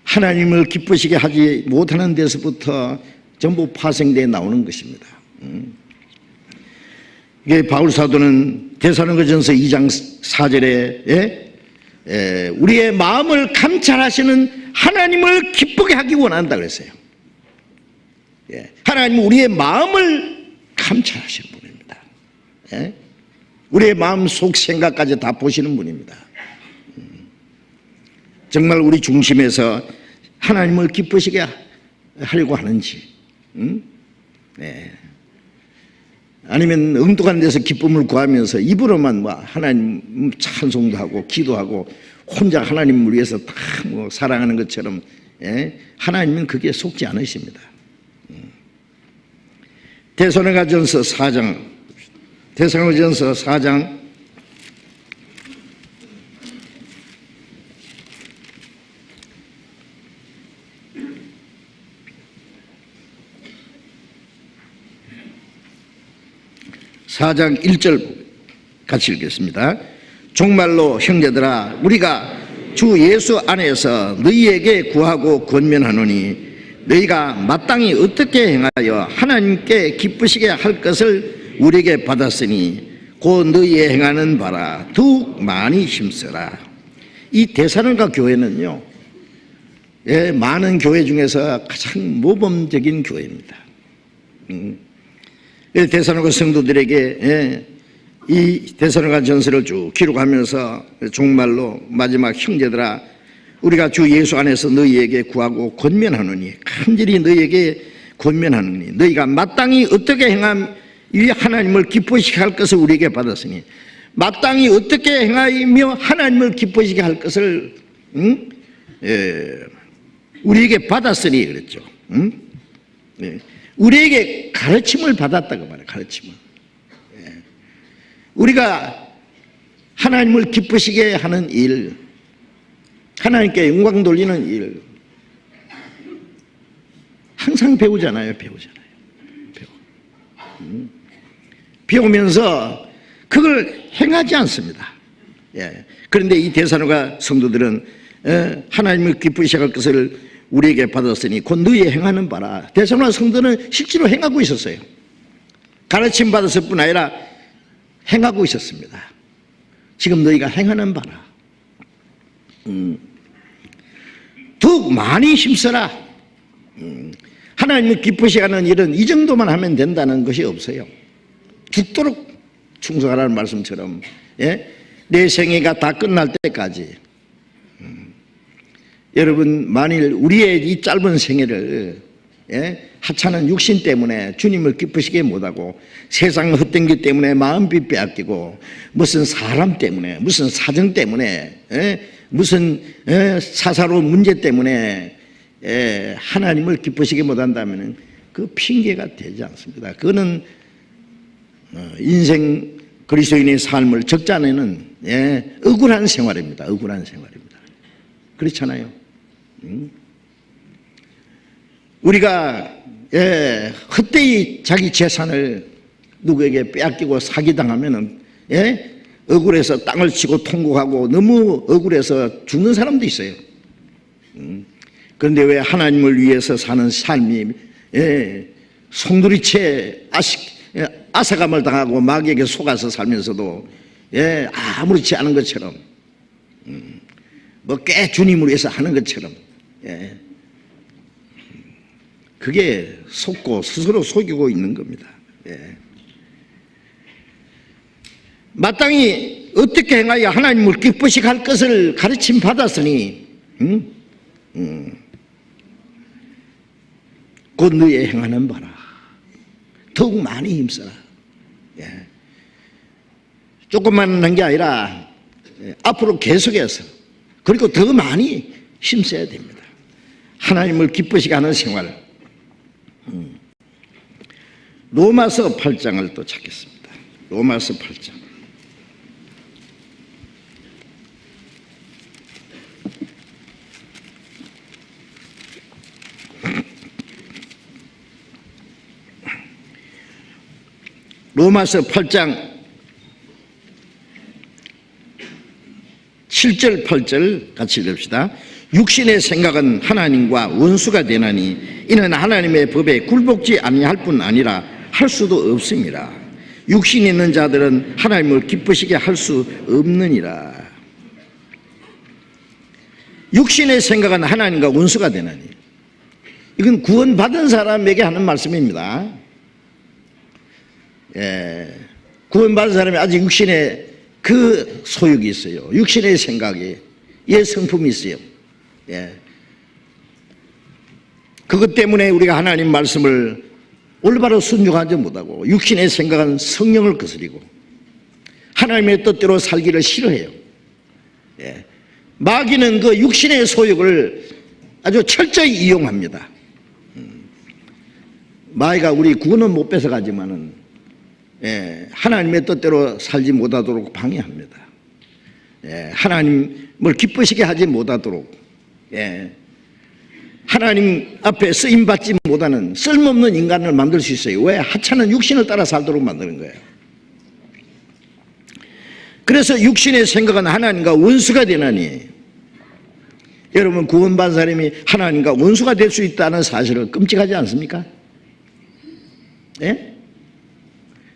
하나님을 기쁘시게 하지 못하는 데서부터 전부 파생되어 나오는 것입니다. 이게 바울 사도는 데살로니가전서 2장 4절에 우리의 마음을 감찰하시는 하나님을 기쁘게 하기 원한다 그랬어요. 하나님은 우리의 마음을 감찰하시는 분입니다. 우리의 마음 속 생각까지 다 보시는 분입니다. 정말 우리 중심에서 하나님을 기쁘시게 하려고 하는지, 아니면 엉뚱한 데서 기쁨을 구하면서 입으로만 하나님 찬송도 하고 기도하고 혼자 하나님을 위해서 다 사랑하는 것처럼 하나님은 그게 속지 않으십니다. 데살로니가전서 4장 데살로니가전서 4장 4장 1절 같이 읽겠습니다. 정말로 형제들아 우리가 주 예수 안에서 너희에게 구하고 권면하노니 너희가 마땅히 어떻게 행하여 하나님께 기쁘시게 할 것을 우리에게 받았으니 곧 너희의 행하는 바라 더욱 많이 힘쓰라. 이 데살로니가 교회는요, 예, 많은 교회 중에서 가장 모범적인 교회입니다. 데살로니가 성도들에게, 예, 이 데살로니가 전서를 쭉 기록하면서 정말로 마지막 형제들아, 우리가 주 예수 안에서 너희에게 구하고 권면하노니, 간절히 너희에게 권면하노니, 너희가 마땅히 어떻게 행하면 이 하나님을 기쁘시게 할 것을 우리에게 받았으니, 마땅히 어떻게 행하며 하나님을 기쁘시게 할 것을 우리에게 받았으니 그랬죠. 예. 우리에게 가르침을 받았다고 말해요. 가르침을. 예. 우리가 하나님을 기쁘시게 하는 일, 하나님께 영광 돌리는 일, 항상 배우잖아요. 배우면서 그걸 행하지 않습니다. 예. 그런데 이 데살로니가 성도들은 하나님을 기쁘시게 할 것을 우리에게 받았으니 곧 너희 행하는 바라. 데살로니가 성도는 실제로 행하고 있었어요. 가르침 받았을 뿐 아니라 행하고 있었습니다. 지금 너희가 행하는 바라. 더욱 많이 힘써라. 하나님을 기쁘시게 하는 일은 이 정도만 하면 된다는 것이 없어요. 죽도록 충성하라는 말씀처럼, 예? 내 생애가 다 끝날 때까지. 여러분, 만일 우리의 이 짧은 생애를, 예? 하찮은 육신 때문에 주님을 기쁘시게 못하고 세상 헛된 것 때문에 마음비 빼앗기고 무슨 사람 때문에, 무슨 사정 때문에, 예? 무슨 사사로운 문제 때문에 하나님을 기쁘시게 못한다면 그 핑계가 되지 않습니다. 그거는 인생 그리스도인의 삶을 적잖아는 억울한 생활입니다. 억울한 생활입니다. 그렇잖아요. 우리가 헛되이 자기 재산을 누구에게 빼앗기고 사기당하면은 억울해서 땅을 치고 통곡하고 너무 억울해서 죽는 사람도 있어요. 그런데 왜 하나님을 위해서 사는 삶이 송두리째 아사감을 당하고 마귀에게 속아서 살면서도 아무렇지 않은 것처럼 뭐 꽤 주님을 위해서 하는 것처럼 그게 속고 스스로 속이고 있는 겁니다. 마땅히 어떻게 행하여 하나님을 기쁘시게 할 것을 가르침 받았으니 곧 너희 행하는 바라. 더욱 많이 힘써라. 조금만 한 게 아니라 앞으로 계속해서 그리고 더 많이 힘써야 됩니다. 하나님을 기쁘시게 하는 생활. 로마서 8장을 또 찾겠습니다. 로마서 8장. 로마서 8장 7절 8절 같이 읽읍시다. 육신의 생각은 하나님과 원수가 되나니 이는 하나님의 법에 굴복지 아니할 뿐 아니라 할 수도 없습니다. 육신이 있는 자들은 하나님을 기쁘시게 할 수 없느니라. 육신의 생각은 하나님과 원수가 되나니, 이건 구원받은 사람에게 하는 말씀입니다. 구원받은 사람이 아직 육신에 그 소욕이 있어요. 육신의 생각이, 성품이 있어요. 그것 때문에 우리가 하나님 말씀을 올바로 순종하지 못하고 육신의 생각은 성령을 거스리고 하나님의 뜻대로 살기를 싫어해요. 마귀는 그 육신의 소욕을 아주 철저히 이용합니다. 마귀가 우리 구원은 못 뺏어가지만은 하나님의 뜻대로 살지 못하도록 방해합니다. 하나님을 기쁘시게 하지 못하도록, 하나님 앞에 쓰임받지 못하는 쓸모없는 인간을 만들 수 있어요. 왜? 하찮은 육신을 따라 살도록 만드는 거예요. 그래서 육신의 생각은 하나님과 원수가 되나니, 여러분 구원받은 사람이 하나님과 원수가 될 수 있다는 사실을 끔찍하지 않습니까?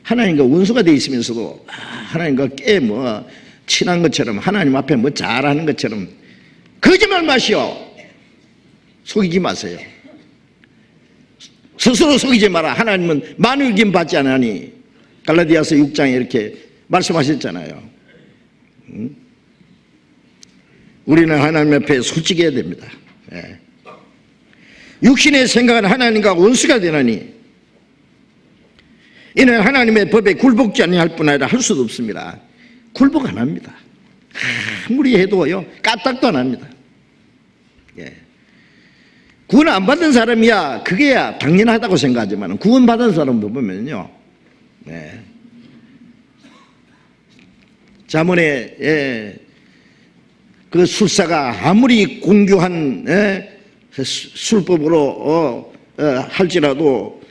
하나님과 원수가 되어 있으면서도 하나님과 꽤 친한 것처럼 하나님 앞에 뭐 잘하는 것처럼 거짓말 마시오. 속이지 마세요. 스스로 속이지 마라. 하나님은 만일 긴 받지 않으니 갈라디아서 6장에 이렇게 말씀하셨잖아요. 우리는 하나님 앞에 솔직해야 됩니다. 예. 육신의 생각은 하나님과 원수가 되나니 이는 하나님의 법에 굴복지 아니할 뿐 아니라 할 수도 없습니다. 굴복 안 합니다. 아무리 해도요 까딱도 안 합니다. 예. 구원 안 받은 사람이야 그게야 당연하다고 생각하지만 구원 받은 사람 보면요, 예. 자문에 그 술사가 아무리 공교한 술법으로 할지라도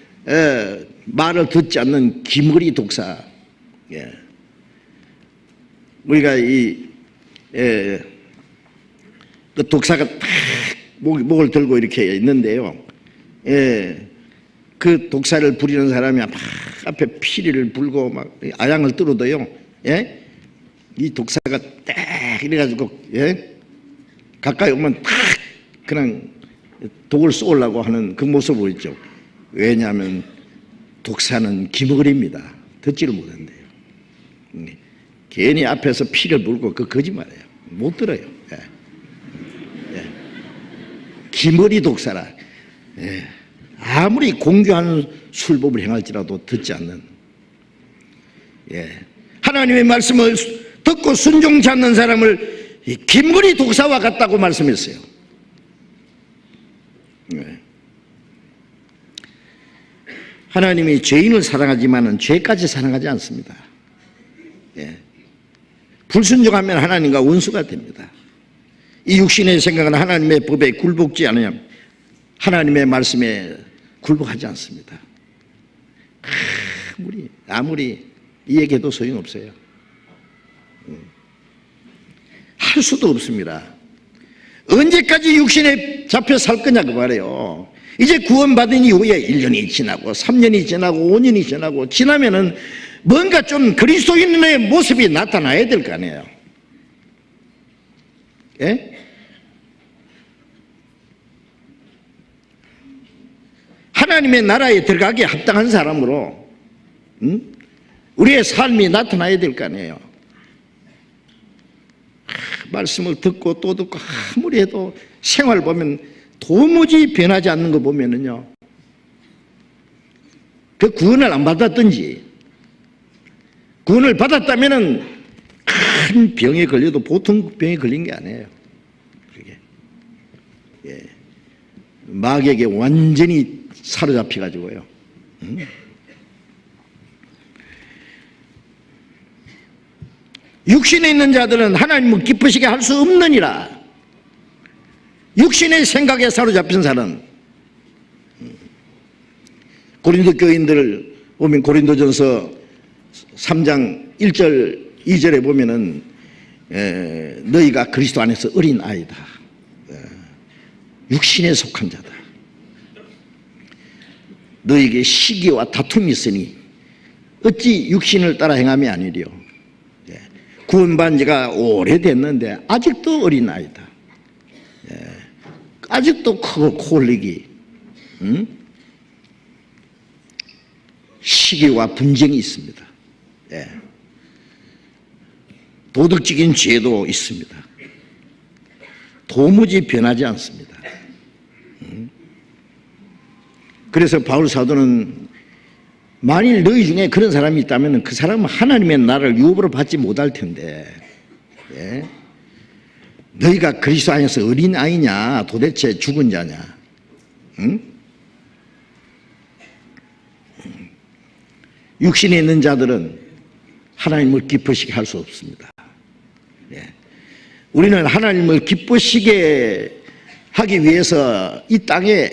말을 듣지 않는 기머리 독사. 예. 우리가 그 독사가 딱 목을 들고 이렇게 있는데요. 예. 그 독사를 부리는 사람이 막 앞에 피리를 불고 막 아양을 떨어도요. 예. 이 독사가 딱 이래가지고 예? 가까이 오면 탁 그냥 독을 쏘려고 하는 그 모습을 보였죠. 왜냐하면 독사는 기머리입니다. 듣지를 못한대요. 괜히 앞에서 피를 불고 그 거짓말이에요. 못 들어요. 예. 예. 기머리 독사라. 예. 아무리 공교한 술법을 행할지라도 듣지 않는. 예. 하나님의 말씀을 듣고 순종치 않는 사람을 기머리 독사와 같다고 말씀했어요. 네. 하나님이 죄인을 사랑하지만은 죄까지 사랑하지 않습니다. 예. 불순종하면 하나님과 원수가 됩니다. 이 육신의 생각은 하나님의 법에 굴복지 않으면 하나님의 말씀에 굴복하지 않습니다. 아무리 얘기해도 소용없어요. 할 수도 없습니다. 언제까지 육신에 잡혀 살 거냐고 말해요. 이제 구원받은 이후에 1년이 지나고 3년이 지나고 5년이 지나고 지나면은 뭔가 좀 그리스도인의 모습이 나타나야 될 거 아니에요. 예? 하나님의 나라에 들어가기에 합당한 사람으로 우리의 삶이 나타나야 될 거 아니에요. 말씀을 듣고 또 듣고 아무리 해도 생활 보면 도무지 변하지 않는 거 보면은요, 그 구원을 안 받았든지 구원을 받았다면은 큰 병에 걸려도 보통 병에 걸린 게 아니에요. 그게 예. 마귀에게 완전히 사로잡혀 가지고요. 육신에 있는 자들은 하나님을 기쁘시게 할 수 없느니라. 육신의 생각에 사로잡힌 사람. 고린도 교인들을 보면 고린도전서 3장 1절 2절에 보면은 너희가 그리스도 안에서 어린 아이다. 육신에 속한 자다. 너희에게 시기와 다툼이 있으니 어찌 육신을 따라 행함이 아니리요. 구원받은 지가 오래됐는데 아직도 어린아이다. 아직도 크고 코 흘리기, 시기와 분쟁이 있습니다. 도덕적인 죄도 있습니다. 도무지 변하지 않습니다. 그래서 바울 사도는 만일 너희 중에 그런 사람이 있다면 그 사람은 하나님의 나라를 유업으로 받지 못할 텐데, 예? 너희가 그리스도 안에서 어린 아이냐, 도대체 죽은 자냐? 응? 육신에 있는 자들은 하나님을 기쁘시게 할 수 없습니다. 예. 우리는 하나님을 기쁘시게 하기 위해서 이 땅에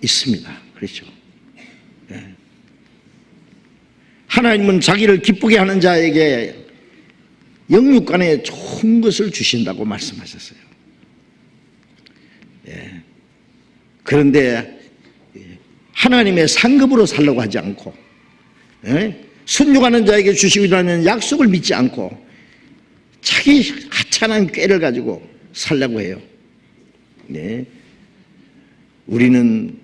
있습니다. 그렇죠? 예. 하나님은 자기를 기쁘게 하는 자에게 영육간에 좋은 것을 주신다고 말씀하셨어요. 예. 그런데 하나님의 상급으로 살려고 하지 않고, 예? 순종하는 자에게 주시기로 하는 약속을 믿지 않고 자기 하찮은 꾀를 가지고 살려고 해요. 네. 우리는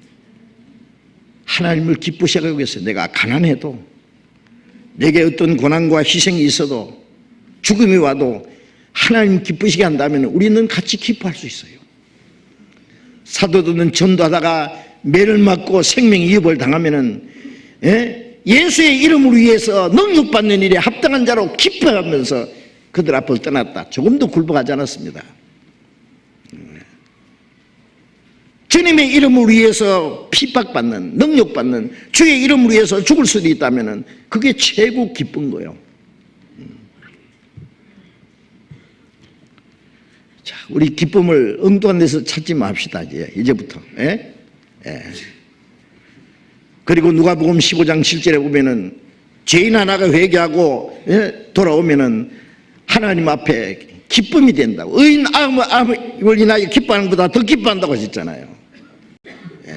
하나님을 기쁘시게 하고 있어요. 내가 가난해도, 내게 어떤 고난과 희생이 있어도, 죽음이 와도 하나님 기쁘시게 한다면 우리는 같이 기뻐할 수 있어요. 사도들은 전도하다가 매를 맞고 생명 위협을 당하면은 예수의 이름을 위해서 능력받는 일에 합당한 자로 기뻐하면서 그들 앞을 떠났다. 조금도 굴복하지 않았습니다. 주님의 이름을 위해서 핍박받는, 능력받는, 주의 이름을 위해서 죽을 수도 있다면 그게 최고 기쁜 거예요. 자, 우리 기쁨을 엉뚱한 데서 찾지 맙시다. 이제부터. 예? 예. 그리고 누가복음 15장 7절에 보면은 죄인 하나가 회개하고 돌아오면은 하나님 앞에 기쁨이 된다고. 의인 아무를 인하여 기뻐하는 것보다 더 기뻐한다고 하셨잖아요. 예.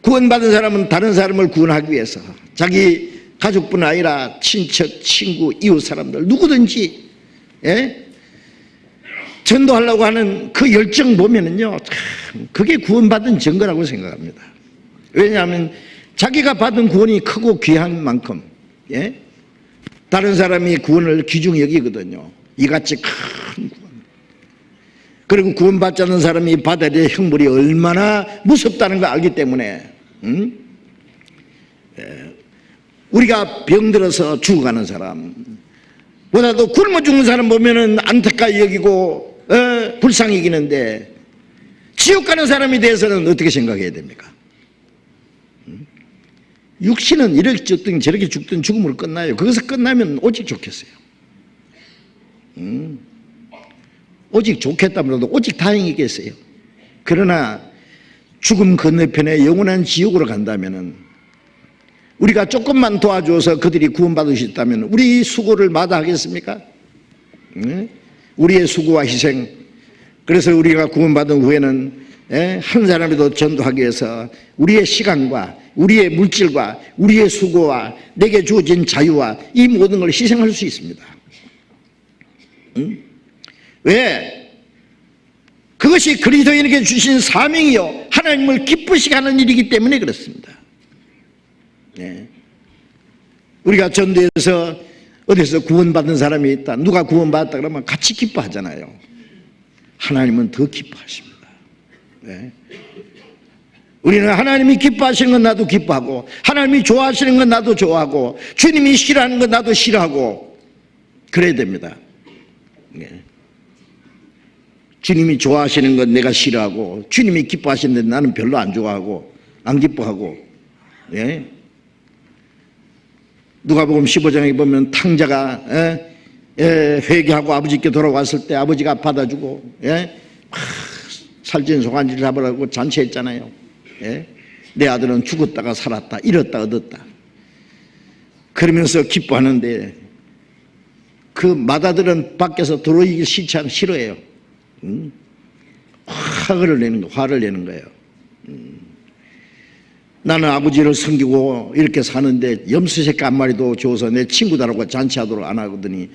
구원받은 사람은 다른 사람을 구원하기 위해서 자기 가족뿐 아니라 친척, 친구, 이웃 사람들 누구든지 전도하려고 하는 그 열정 보면은요, 참 그게 구원받은 증거라고 생각합니다. 왜냐하면 자기가 받은 구원이 크고 귀한 만큼 다른 사람이 구원을 귀중히 여기거든요. 이같이 큰 구원. 그리고 구원받지 않는 사람이 받아야 될 형벌이 얼마나 무섭다는 걸 알기 때문에 우리가 병들어서 죽어가는 사람 보다도 굶어 죽는 사람 보면은 안타까이 여기고 불쌍히 여기는데 지옥 가는 사람에 대해서는 어떻게 생각해야 됩니까? 육신은 이렇게 죽든 저렇게 죽든 죽음으로 끝나요. 거기서 끝나면 오직 좋겠어요. 오직 좋겠다면서도 오직 다행이겠어요. 그러나 죽음 건너편에 영원한 지옥으로 간다면은 우리가 조금만 도와줘서 그들이 구원받을 수 있다면 우리 수고를 마다하겠습니까? 우리의 수고와 희생. 그래서 우리가 구원받은 후에는 한 사람이라도 전도하기 위해서 우리의 시간과 우리의 물질과 우리의 수고와 내게 주어진 자유와 이 모든 걸 희생할 수 있습니다. 왜? 그것이 그리스도인에게 주신 사명이요 하나님을 기쁘시게 하는 일이기 때문에 그렇습니다. 우리가 전도해서 어디서 구원받은 사람이 있다, 누가 구원받았다 그러면 같이 기뻐하잖아요. 하나님은 더 기뻐하십니다. 우리는 하나님이 기뻐하시는 건 나도 기뻐하고, 하나님이 좋아하시는 건 나도 좋아하고, 주님이 싫어하는 건 나도 싫어하고 그래야 됩니다. 주님이 좋아하시는 건 내가 싫어하고, 주님이 기뻐하시는 데 나는 별로 안 좋아하고 안 기뻐하고. 누가복음 15장에 보면 탕자가 회개하고 아버지께 돌아왔을 때 아버지가 받아주고 살찐 송아지를 잡으라고 잔치했잖아요. 내 아들은 죽었다가 살았다, 잃었다 얻었다 그러면서 기뻐하는데 그 맏아들은 밖에서 들어오기 싫어해요. 화를 내는 거예요. 나는 아버지를 섬기고 이렇게 사는데 염소새끼 한 마리도 줘서 내 친구들하고 잔치하도록 안 하거든요.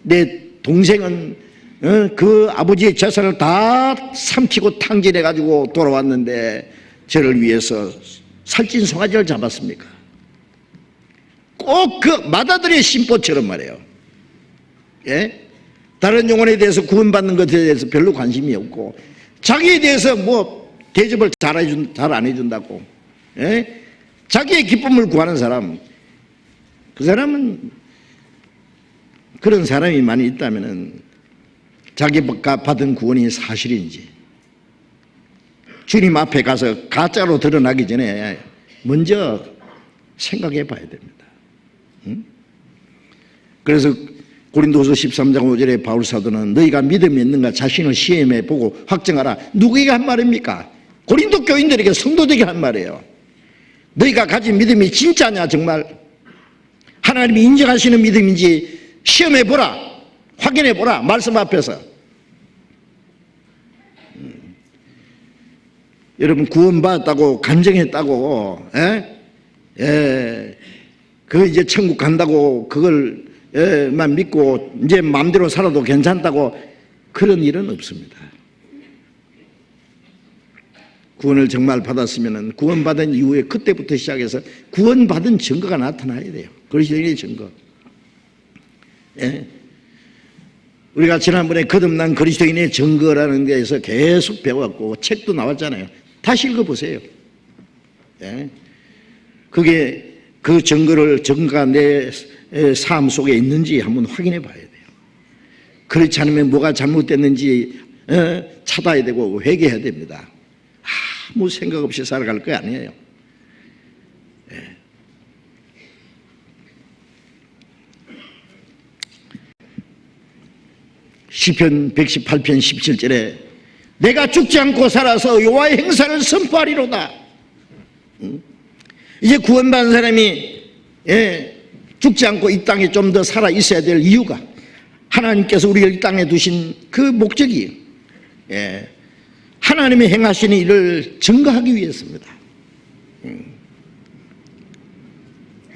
내 동생은 그 아버지의 재산을 다 삼키고 탕진해가지고 돌아왔는데 저를 위해서 살찐 송아지를 잡았습니까? 꼭 그 맏아들의 심보처럼 말이에요. 다른 영혼에 대해서 구원받는 것에 대해서 별로 관심이 없고 자기에 대해서 뭐 대접을 잘 안 해준다고 자기의 기쁨을 구하는 사람, 그 사람은 그런 사람이 많이 있다면은 자기가 받은 구원이 사실인지 주님 앞에 가서 가짜로 드러나기 전에 먼저 생각해 봐야 됩니다. 그래서 고린도서 13장 5절에 바울 사도는 너희가 믿음이 있는가 자신을 시험해 보고 확정하라. 누구에게 한 말입니까? 고린도 교인들에게, 성도들에게 한 말이에요. 너희가 가진 믿음이 진짜냐, 정말 하나님이 인정하시는 믿음인지 시험해 보라, 확인해 보라, 말씀 앞에서. 여러분 구원받았다고 간증했다고 그 이제 천국 간다고 그걸 만 믿고 이제 마음대로 살아도 괜찮다고 그런 일은 없습니다. 구원을 정말 받았으면 구원받은 이후에 그때부터 시작해서 구원받은 증거가 나타나야 돼요. 그리스도인의 증거. 예. 우리가 지난번에 거듭난 그리스도인의 증거라는 데에서 계속 배워왔고 책도 나왔잖아요. 다시 읽어보세요. 예. 그게 그 증거가 내 삶 속에 있는지 한번 확인해 봐야 돼요. 그렇지 않으면 뭐가 잘못됐는지 찾아야 되고 회개해야 됩니다. 아무 생각 없이 살아갈 거 아니에요. 예. 시편 118편 17절에 내가 죽지 않고 살아서 여호와의 행사를 선포하리로다. 이제 구원받은 사람이 죽지 않고 이 땅에 좀 더 살아 있어야 될 이유가 하나님께서 우리를 이 땅에 두신 그 목적이 하나님의 행하시는 일을 증거하기 위해서입니다.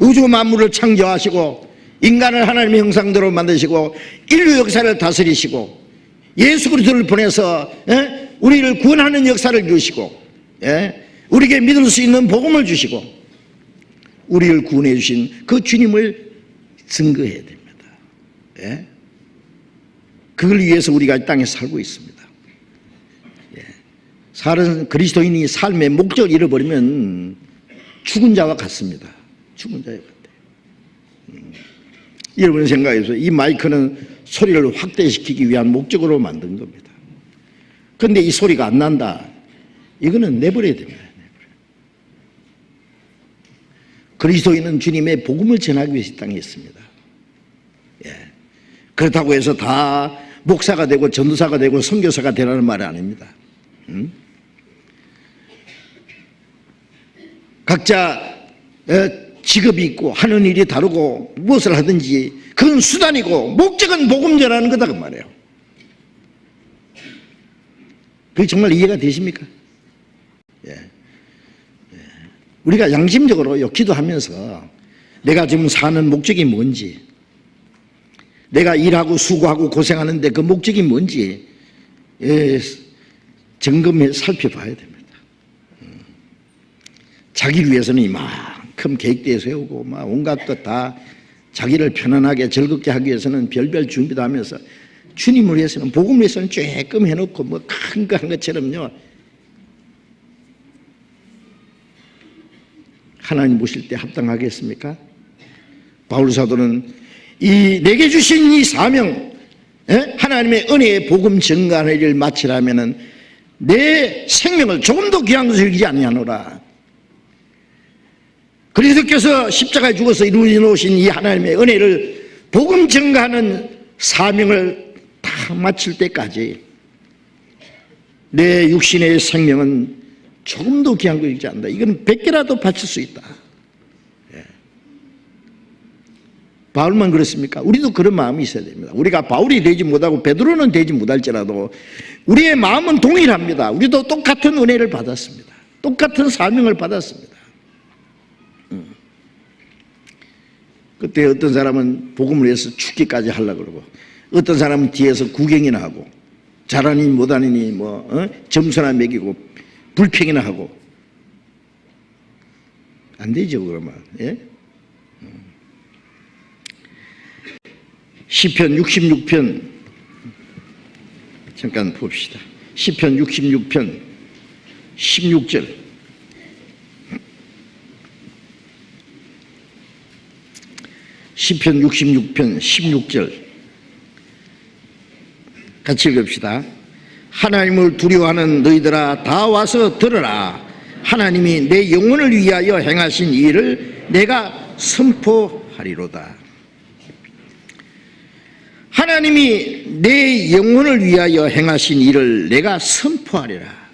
우주 만물을 창조하시고 인간을 하나님의 형상대로 만드시고 인류 역사를 다스리시고 예수 그리스도를 보내서 우리를 구원하는 역사를 이루시고 우리에게 믿을 수 있는 복음을 주시고 우리를 구원해 주신 그 주님을 증거해야 됩니다. 그걸 위해서 우리가 이 땅에 살고 있습니다. 그리스도인이 삶의 목적을 잃어버리면 죽은 자와 같습니다. 죽은 자와 같아요. 여러분 생각해서 이 마이크는 소리를 확대시키기 위한 목적으로 만든 겁니다. 그런데 이 소리가 안 난다. 이거는 내버려야 됩니다. 그리스도인은 주님의 복음을 전하기 위해서 이 땅에 있습니다. 그렇다고 해서 다 목사가 되고 전도사가 되고 선교사가 되라는 말이 아닙니다. 각자 직업이 있고 하는 일이 다르고 무엇을 하든지 그건 수단이고 목적은 복음 전하는 거다 그 말이에요. 그게 정말 이해가 되십니까? 우리가 양심적으로 기도하면서 내가 지금 사는 목적이 뭔지, 내가 일하고 수고하고 고생하는데 그 목적이 뭔지 점검해 살펴봐야 됩니다. 자기를 위해서는 이만큼 계획대에 세우고 막 온갖 것 다 자기를 편안하게 즐겁게 하기 위해서는 별별 준비도 하면서 주님을 위해서는 복음을 위해서는 조금 해놓고 뭐 큰 거 한 것처럼요. 하나님 보실 때 합당하겠습니까? 바울 사도는 내게 주신 이 사명, 하나님의 은혜의 복음 증거하는 일을 마치려면은 내 생명을 조금 더 귀한 것을 여기지 아니하노라. 그리스도께서 십자가에 죽어서 이루어 놓으신 이 하나님의 은혜를 복음 증거하는 사명을 다 마칠 때까지 내 육신의 생명은 조금 더 귀한 거 있지 않다. 이건 100개라도 바칠 수 있다. 바울만 그렇습니까? 우리도 그런 마음이 있어야 됩니다. 우리가 바울이 되지 못하고 베드로는 되지 못할지라도 우리의 마음은 동일합니다. 우리도 똑같은 은혜를 받았습니다. 똑같은 사명을 받았습니다. 그때 어떤 사람은 복음을 위해서 죽기까지 하려고 그러고 어떤 사람은 뒤에서 구경이나 하고 잘하니 못하니 점수나 매기고 불평이나 하고 안 되죠 그러면. 시편 66편 잠깐 봅시다. 시편 66편 16절 시편 66편 16절 같이 읽읍시다. 하나님을 두려워하는 너희들아 다 와서 들으라. 하나님이 내 영혼을 위하여 행하신 일을 내가 선포하리로다. 하나님이 내 영혼을 위하여 행하신 일을 내가 선포하리라.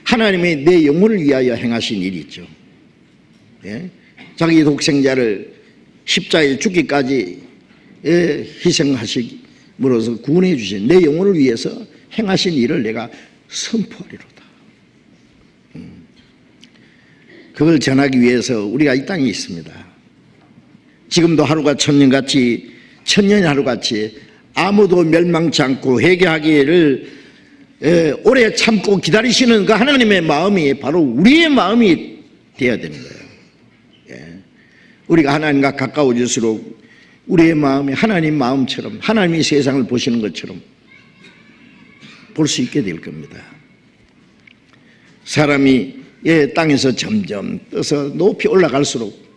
하나님이 내 영혼을 위하여 행하신 일이 있죠. 자기 독생자를 십자가에 죽기까지 희생하심으로써 구원해 주신 내 영혼을 위해서 행하신 일을 내가 선포하리로다. 그걸 전하기 위해서 우리가 이 땅에 있습니다. 지금도 하루가 천년같이 천년의 하루같이 아무도 멸망치 않고 회개하기를 오래 참고 기다리시는 그 하나님의 마음이 바로 우리의 마음이 되어야 되는 거예요. 우리가 하나님과 가까워질수록 우리의 마음이 하나님 마음처럼, 하나님이 세상을 보시는 것처럼 볼 수 있게 될 겁니다. 사람이 땅에서 점점 떠서 높이 올라갈수록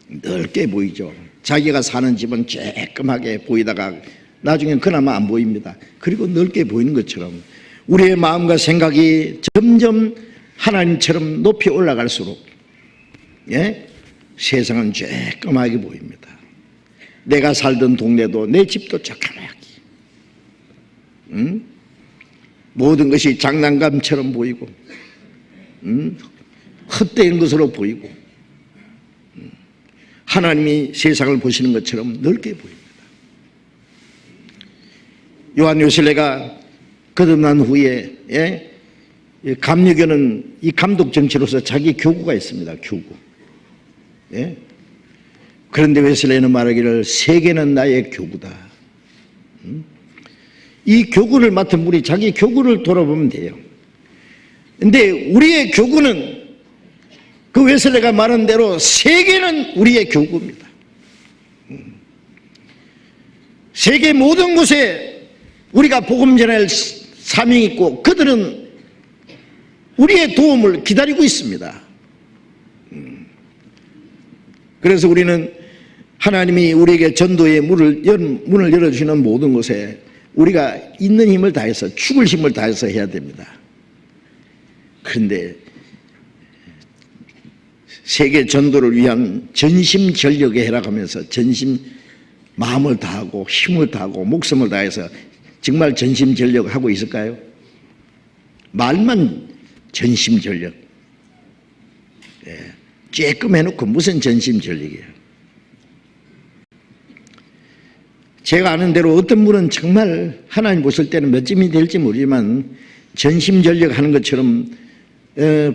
넓게 보이죠. 자기가 사는 집은 쬐끔하게 보이다가 나중엔 그나마 안 보입니다. 그리고 넓게 보이는 것처럼 우리의 마음과 생각이 점점 하나님처럼 높이 올라갈수록 세상은 쬐끔하게 보입니다. 내가 살던 동네도 내 집도 조그맣게 모든 것이 장난감처럼 보이고 헛되은 것으로 보이고 하나님이 세상을 보시는 것처럼 넓게 보입니다. 요한 요실레가 거듭난 후에 감리교는 이 감독 정치로서 자기 교구가 있습니다. 교구. 그런데 웨슬레는 말하기를 세계는 나의 교구다. 이 교구를 맡은 분이 자기 교구를 돌아보면 돼요. 근데 우리의 교구는 그 웨슬레가 말한 대로 세계는 우리의 교구입니다. 세계 모든 곳에 우리가 복음 전할 사명이 있고 그들은 우리의 도움을 기다리고 있습니다. 그래서 우리는 하나님이 우리에게 전도의 문을 열어주시는 모든 곳에 우리가 있는 힘을 다해서 죽을 힘을 다해서 해야 됩니다. 그런데 세계 전도를 위한 전심전력에 해라가면서 전심 마음을 다하고 힘을 다하고 목숨을 다해서 정말 전심전력을 하고 있을까요? 말만 전심전력. 쬐끔 해놓고 무슨 전심전력이에요. 제가 아는 대로 어떤 분은 정말 하나님 보실 때는 몇 점이 될지 모르지만 전심전력 하는 것처럼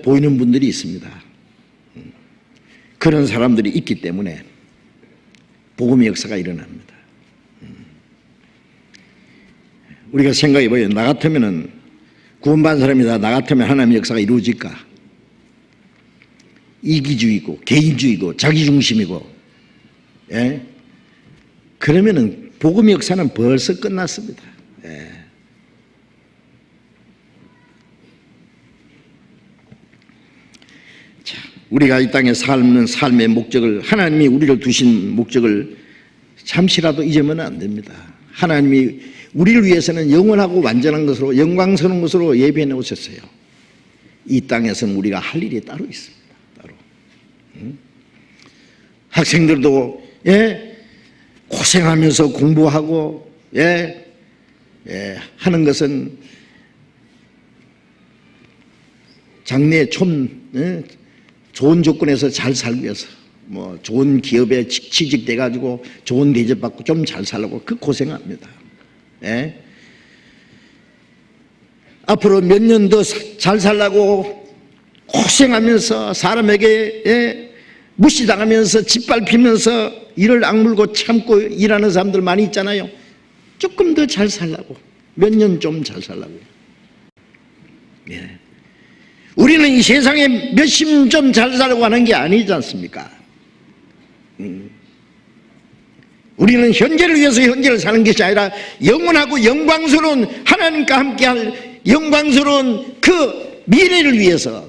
보이는 분들이 있습니다. 그런 사람들이 있기 때문에 복음의 역사가 일어납니다. 우리가 생각해 봐요. 나 같으면은 구원받은 사람이 다 나 같으면 하나님의 역사가 이루어질까? 이기주의고 개인주의고 자기중심이고 그러면은 복음의 역사는 벌써 끝났습니다. 자, 우리가 이 땅에 삶은 삶의 목적을 하나님이 우리를 두신 목적을 잠시라도 잊으면 안 됩니다. 하나님이 우리를 위해서는 영원하고 완전한 것으로 영광스러운 것으로 예비해 놓으셨어요. 이 땅에서는 우리가 할 일이 따로 있습니다. 따로. 학생들도 고생하면서 공부하고 하는 것은 장래에 좀 좋은 조건에서 잘 살기 위해서 뭐 좋은 기업에 취직돼 가지고 좋은 대접받고 좀 잘 살려고 그 고생합니다. 앞으로 몇 년 더 잘 살려고 고생하면서 사람에게 무시당하면서 짓밟히면서 이를 악물고 참고 일하는 사람들 많이 있잖아요. 조금 더 잘 살라고 몇 년 좀 잘 살라고. 우리는 이 세상에 몇십 좀 잘 살려고 하는 게 아니지 않습니까? 우리는 현재를 위해서 현재를 사는 것이 아니라 영원하고 영광스러운 하나님과 함께할 영광스러운 그 미래를 위해서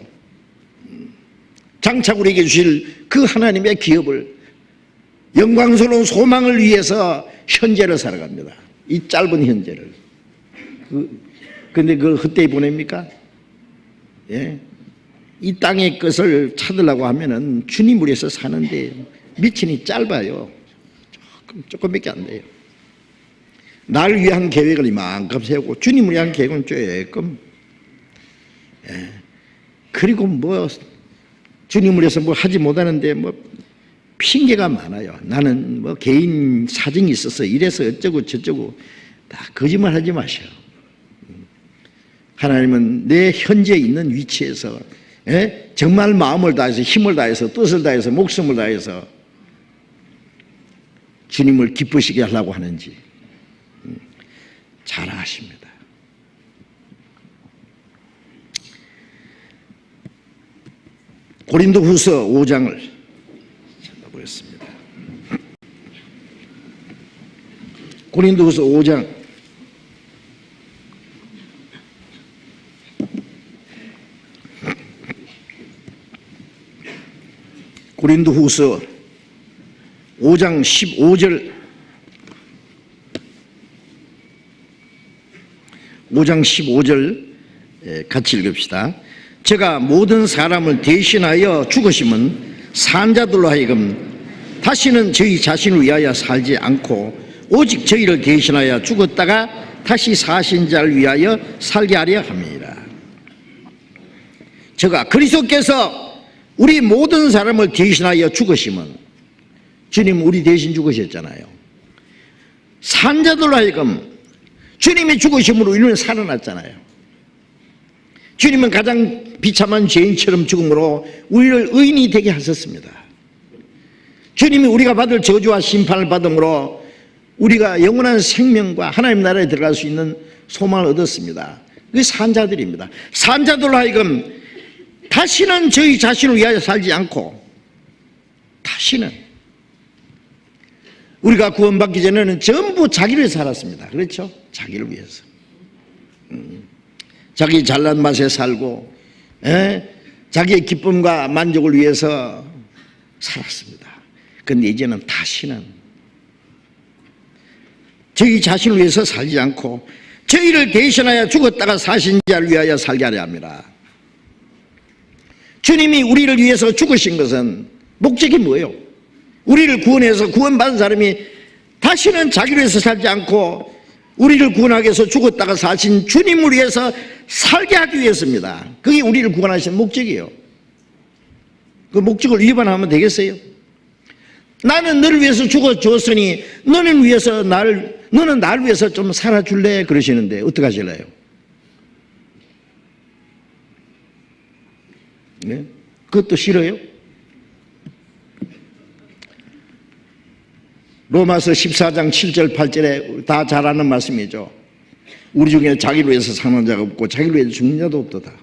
장차 우리에게 주실 그 하나님의 기업을 영광스러운 소망을 위해서 현재를 살아갑니다. 이 짧은 현재를. 그런데 그걸 헛되이 보냅니까? 이 땅의 것을 찾으려고 하면은 주님을 위해서 사는데 미친이 짧아요. 조금밖에 안 돼요. 나를 위한 계획을 이만큼 세우고 주님을 위한 계획은 조금. 그리고 뭐 주님을 위해서 뭐 하지 못하는데 뭐 핑계가 많아요. 나는 뭐 개인 사정이 있어서 이래서 어쩌고 저쩌고 다 거짓말 하지 마셔. 하나님은 내 현재 있는 위치에서 정말 마음을 다해서 힘을 다해서 뜻을 다해서 목숨을 다해서 주님을 기쁘시게 하려고 하는지 잘 아십니다. 고린도후서 5장을 찾아보겠습니다. 고린도후서 5장 15절 5장 15절 같이 읽읍시다. 제가 모든 사람을 대신하여 죽으심은 산자들로 하여금 다시는 저희 자신을 위하여 살지 않고 오직 저희를 대신하여 죽었다가 다시 사신 자를 위하여 살게 하려 함이라. 제가 그리스도께서 우리 모든 사람을 대신하여 죽으심은, 주님 우리 대신 죽으셨잖아요. 산자들로 하여금 주님이 죽으심으로 우리는 살아났잖아요. 주님은 가장 비참한 죄인처럼 죽음으로 우리를 의인이 되게 하셨습니다. 주님이 우리가 받을 저주와 심판을 받음으로 우리가 영원한 생명과 하나님 나라에 들어갈 수 있는 소망을 얻었습니다. 그게 산자들입니다. 산자들로 하여금 다시는 저희 자신을 위하여 살지 않고, 다시는, 우리가 구원받기 전에는 전부 자기를 위해서 살았습니다. 그렇죠? 자기를 위해서. 자기 잘난 맛에 살고, 자기의 기쁨과 만족을 위해서 살았습니다. 그런데 이제는 다시는 저희 자신을 위해서 살지 않고 저희를 대신하여 죽었다가 사신 자를 위하여 살게 하려 합니다. 주님이 우리를 위해서 죽으신 것은 목적이 뭐예요? 우리를 구원해서 구원받은 사람이 다시는 자기를 위해서 살지 않고 우리를 구원하기 위해서 죽었다가 사신 주님을 위해서 살게 하기 위해서입니다. 그게 우리를 구원하시는 목적이에요. 그 목적을 위반하면 되겠어요? 나는 너를 위해서 죽어줬으니 너는 나를 위해서 좀 살아줄래? 그러시는데 어떻게 하실래요? 네? 그것도 싫어요? 로마서 14장 7절 8절에 다 잘 아는 말씀이죠. 우리 중에 자기를 위해서 사는 자가 없고 자기를 위해서 죽는 자도 없도다.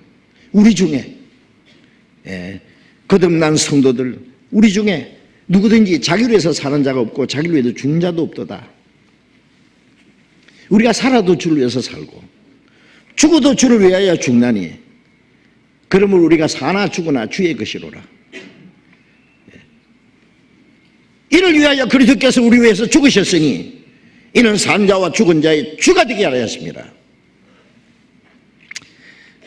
우리 중에 거듭난 성도들, 우리 중에 누구든지 자기를 위해서 사는 자가 없고 자기를 위해서 죽는 자도 없도다. 우리가 살아도 주를 위해서 살고 죽어도 주를 위하여 죽나니 그러므로 우리가 사나 죽으나 주의 것이로라. 이를 위하여 그리스도께서 우리 위해서 죽으셨으니 이는 산 자와 죽은 자의 주가 되게 하려 하십니다.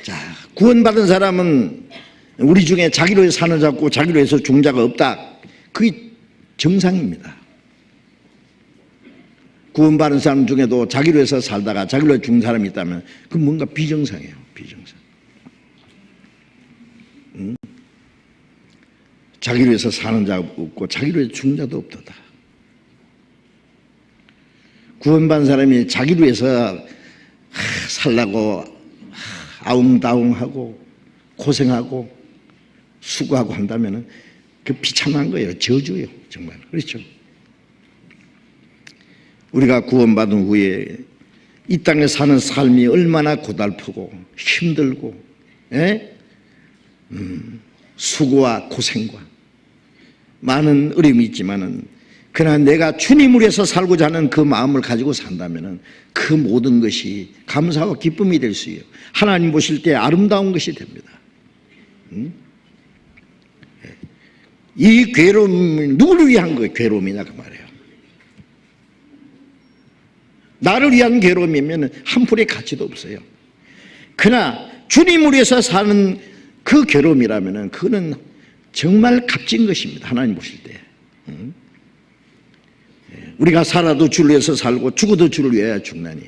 자, 구원받은 사람은 우리 중에 자기를 위해서 사는 자 없고 자기를 위해서 죽는 자가 없다. 그게 정상입니다. 구원받은 사람 중에도 자기를 위해서 살다가 자기를 위해서 죽는 사람이 있다면 그건 뭔가 비정상이에요. 비정상. 자기를 위해서 사는 자가 없고 자기를 위해서 죽는 자도 없도다. 구원받은 사람이 자기를 위해서 살라고 아웅다웅하고 고생하고 수고하고 한다면 그 비참한 거예요. 저주예요. 정말. 그렇죠? 우리가 구원받은 후에 이 땅에 사는 삶이 얼마나 고달프고 힘들고 수고와 고생과 많은 어려움이 있지만은 그러나 내가 주님을 위해서 살고자 하는 그 마음을 가지고 산다면은 그 모든 것이 감사와 기쁨이 될 수 있어요. 하나님 보실 때 아름다운 것이 됩니다. 이 괴로움은 누구를 위한 거예요? 괴로움이냐 그 말이에요. 나를 위한 괴로움이면 한 푼의 가치도 없어요. 그러나 주님을 위해서 사는 그 괴로움이라면 그거는 정말 값진 것입니다. 하나님 보실 때. 우리가 살아도 주를 위해서 살고 죽어도 주를 위하여 죽나니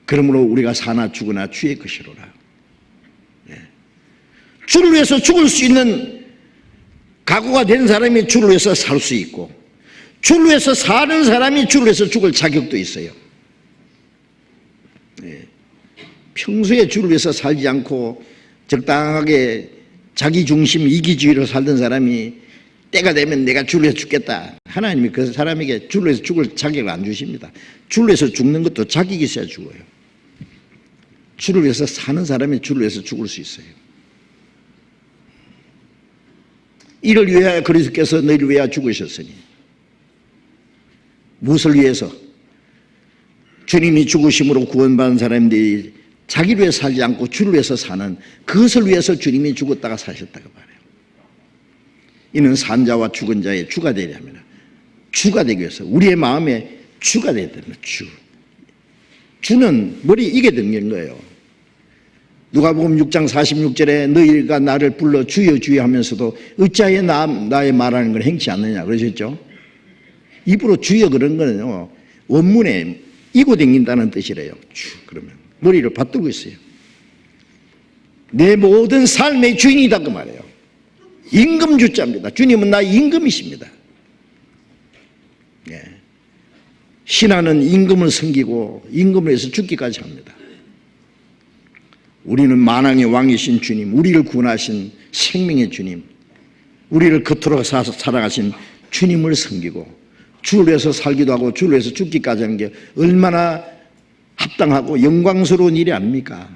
그러므로 우리가 사나 죽으나 주의 것이로라. 주를 위해서 죽을 수 있는 각오가 된 사람이 주를 위해서 살 수 있고 주를 위해서 사는 사람이 주를 위해서 죽을 자격도 있어요. 평소에 주를 위해서 살지 않고 적당하게 자기 중심 이기주의로 살던 사람이 때가 되면 내가 주를 위해서 죽겠다 하나님이 그 사람에게 줄로 해서 죽을 자격을 안 주십니다. 줄로 해서 죽는 것도 자격이 있어야 죽어요. 줄을 위해서 사는 사람이 줄로 해서 죽을 수 있어요. 이를 위하여 그리스도께서 너희를 위하여 죽으셨으니, 무엇을 위해서? 주님이 죽으심으로 구원받은 사람들이 자기를 위해 살지 않고 주를 위해서 사는, 그것을 위해서 주님이 죽었다가 사셨다고 말해요. 이는 산 자와 죽은 자의 주가 되려면, 주가 되기 위해서 우리의 마음에 주가 되야 됩니다. 주는 머리 이게 등기는 거예요. 누가복음 6장 46절에 너희가 나를 불러 주여 주여 하면서도 어찌하여 나의 말하는 걸 행치 않느냐 그러셨죠. 입으로 주여 그런 거는요, 원문에 이고 댕긴다는 뜻이래요. 그러면 머리를 받들고 있어요. 내 모든 삶의 주인이다 그 말이에요. 임금주자입니다. 주님은 나의 임금이십니다. 예. 신하는 임금을 섬기고 임금을 위해서 죽기까지 합니다. 우리는 만왕의 왕이신 주님, 우리를 구원하신 생명의 주님, 우리를 그토록 사랑하신 주님을 섬기고 주를 위해서 살기도 하고 주를 위해서 죽기까지 하는 게 얼마나 합당하고 영광스러운 일이 아닙니까?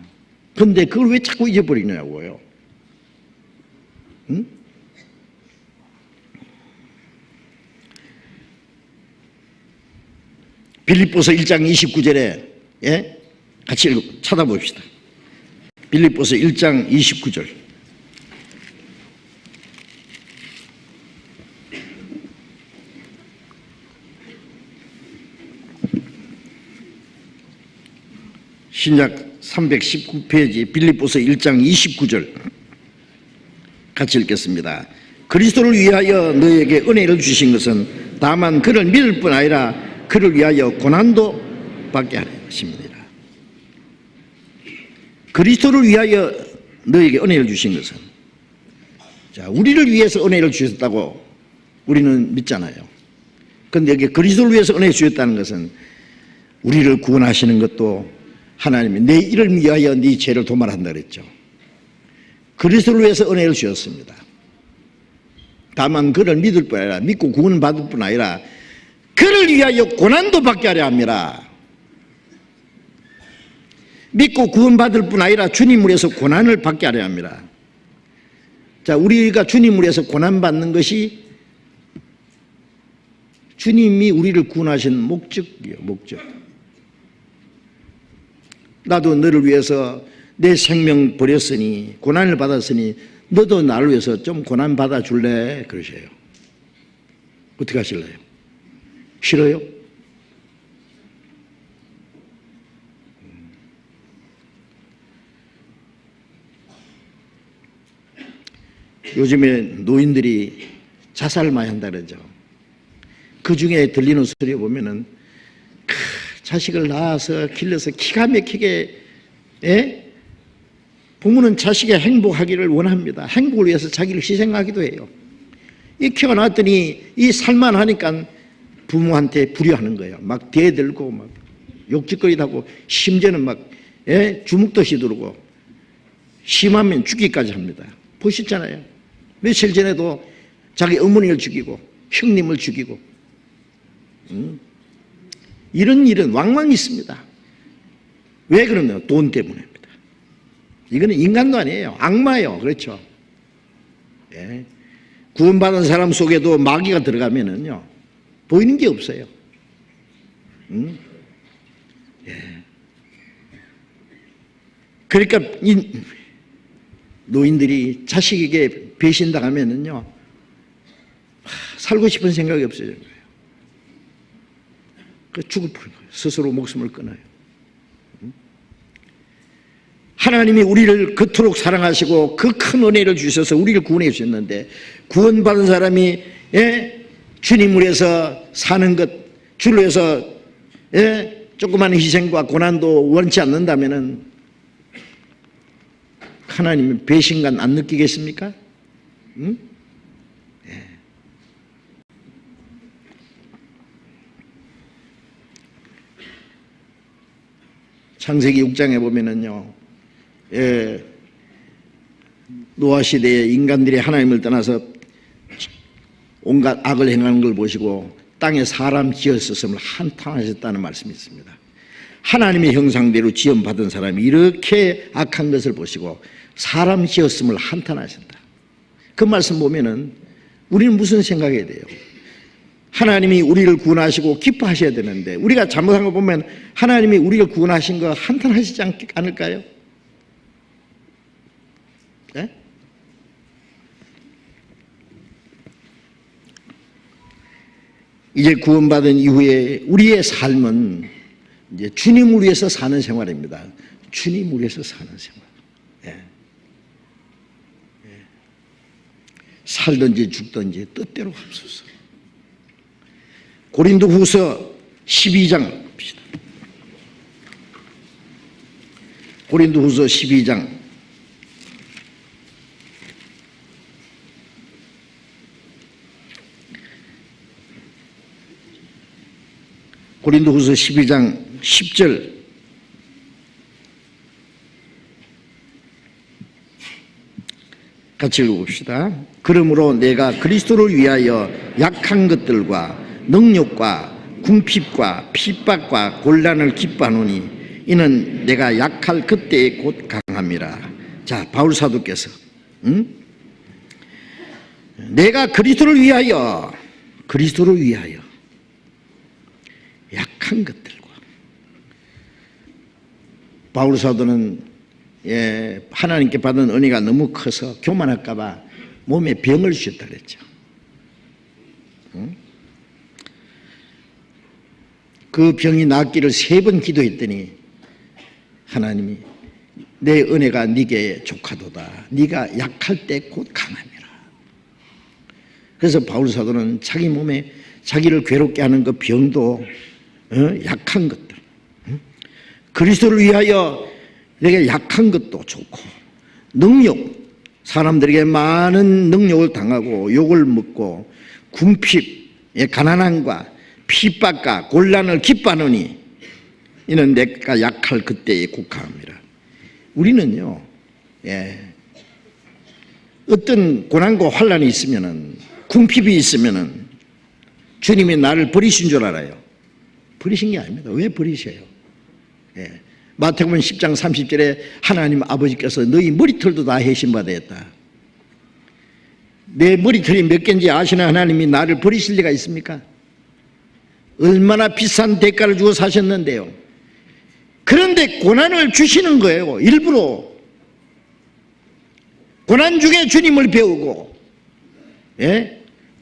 그런데 그걸 왜 자꾸 잊어버리냐고요. 응? 빌립보서 1장 29절에 같이 찾아봅시다. 빌립보서 1장 29절. 신약 319페이지 빌립보서 1장 29절 같이 읽겠습니다. 그리스도를 위하여 너에게 은혜를 주신 것은 다만 그를 믿을 뿐 아니라 그를 위하여 고난도 받게 하려 하십니다. 그리스도를 위하여 너에게 은혜를 주신 것은, 자, 우리를 위해서 은혜를 주셨다고 우리는 믿잖아요. 그런데 여기 그리스도를 위해서 은혜를 주셨다는 것은 우리를 구원하시는 것도 하나님이 내 이를 위하여 네 죄를 도말한다 그랬죠. 그리스도를 위해서 은혜를 주셨습니다. 다만 그를 믿을 뿐 아니라, 믿고 구원받을 뿐 아니라 그를 위하여 고난도 받게 하려 합니다. 믿고 구원받을 뿐 아니라 주님을 위해서 고난을 받게 하려 합니다. 자, 우리가 주님을 위해서 고난받는 것이 주님이 우리를 구원하신 목적이에요. 목적. 나도 너를 위해서 내 생명 버렸으니, 고난을 받았으니 너도 나를 위해서 좀 고난 받아줄래? 그러셔요. 어떻게 하실래요? 싫어요? 요즘에 노인들이 자살을 많이 한다 그러죠. 그 중에 들리는 소리 보면은 자식을 낳아서 길러서 기가 막히게, 부모는 자식의 행복하기를 원합니다. 행복을 위해서 자기를 희생하기도 해요. 이 키워놨더니 이 살만하니까 부모한테 불효하는 거예요. 막 대들고 막 욕짓거리도 하고 심지어는 막 주먹도 휘두르고 심하면 죽기까지 합니다. 보셨잖아요. 며칠 전에도 자기 어머니를 죽이고 형님을 죽이고 이런 일은 왕왕 있습니다. 왜 그러냐? 돈 때문입니다. 이거는 인간도 아니에요. 악마예요. 그렇죠? 예. 구원받은 사람 속에도 마귀가 들어가면은요, 보이는 게 없어요. 예. 그러니까 이 노인들이 자식에게 배신당하면은요, 살고 싶은 생각이 없어지는 거예요. 그 죽을 뻔해요. 스스로 목숨을 끊어요. 하나님이 우리를 그토록 사랑하시고 그 큰 은혜를 주셔서 우리를 구원해 주셨는데, 구원받은 사람이 주님을 위해서 사는 것, 주를 위해서 조그마한 희생과 고난도 원치 않는다면은 하나님은 배신감 안 느끼겠습니까? 응? 예. 창세기 6장에 보면은요, 노아 시대에 인간들이 하나님을 떠나서 온갖 악을 행하는 걸 보시고 땅에 사람 지었었음을 한탄하셨다는 말씀이 있습니다. 하나님의 형상대로 지음받은 사람이 이렇게 악한 것을 보시고 사람 지었음을 한탄하신다. 그 말씀 보면은 우리는 무슨 생각해야 돼요? 하나님이 우리를 구원하시고 기뻐하셔야 되는데 우리가 잘못한 거 보면 하나님이 우리를 구원하신 거 한탄하시지 않을까요? 네? 이제 구원받은 이후에 우리의 삶은 이제 주님을 위해서 사는 생활입니다. 주님을 위해서 사는 생활. 예. 예. 살든지 죽든지 뜻대로 하소서. 고린도후서 12장 봅시다. 고린도후서 12장 10절 같이 읽어봅시다. 그러므로 내가 그리스도를 위하여 약한 것들과 능력과 궁핍과 핍박과 곤란을 기뻐하노니 이는 내가 약할 그때에 곧 강함이라. 자, 바울 사도께서 내가 그리스도를 위하여 약한 것들과 바울 사도는 하나님께 받은 은혜가 너무 커서 교만할까 봐 몸에 병을 주셨다 그랬죠. 그 병이 낫기를 3번 기도했더니 하나님이 내 은혜가 네게 족하도다. 네가 약할 때 곧 강함이라. 그래서 바울 사도는 자기 몸에 자기를 괴롭게 하는 그 병도 약한 것들, 그리스도를 위하여 내게 약한 것도 좋고 능력, 사람들에게 많은 능력을 당하고 욕을 먹고 궁핍, 가난함과 핍박과 곤란을 기뻐하노니 이는 내가 약할 그때에 국하합니다. 우리는요, 어떤 고난과 환난이 있으면은 궁핍이 있으면은 주님이 나를 버리신 줄 알아요. 버리신 게 아닙니다. 왜 버리셔요? 마태복음 10장 30절에 하나님 아버지께서 너희 머리털도 다 해신받았다. 내 머리털이 몇 개인지 아시는 하나님이 나를 버리실 리가 있습니까? 얼마나 비싼 대가를 주고 사셨는데요. 그런데 고난을 주시는 거예요. 일부러. 고난 중에 주님을 배우고,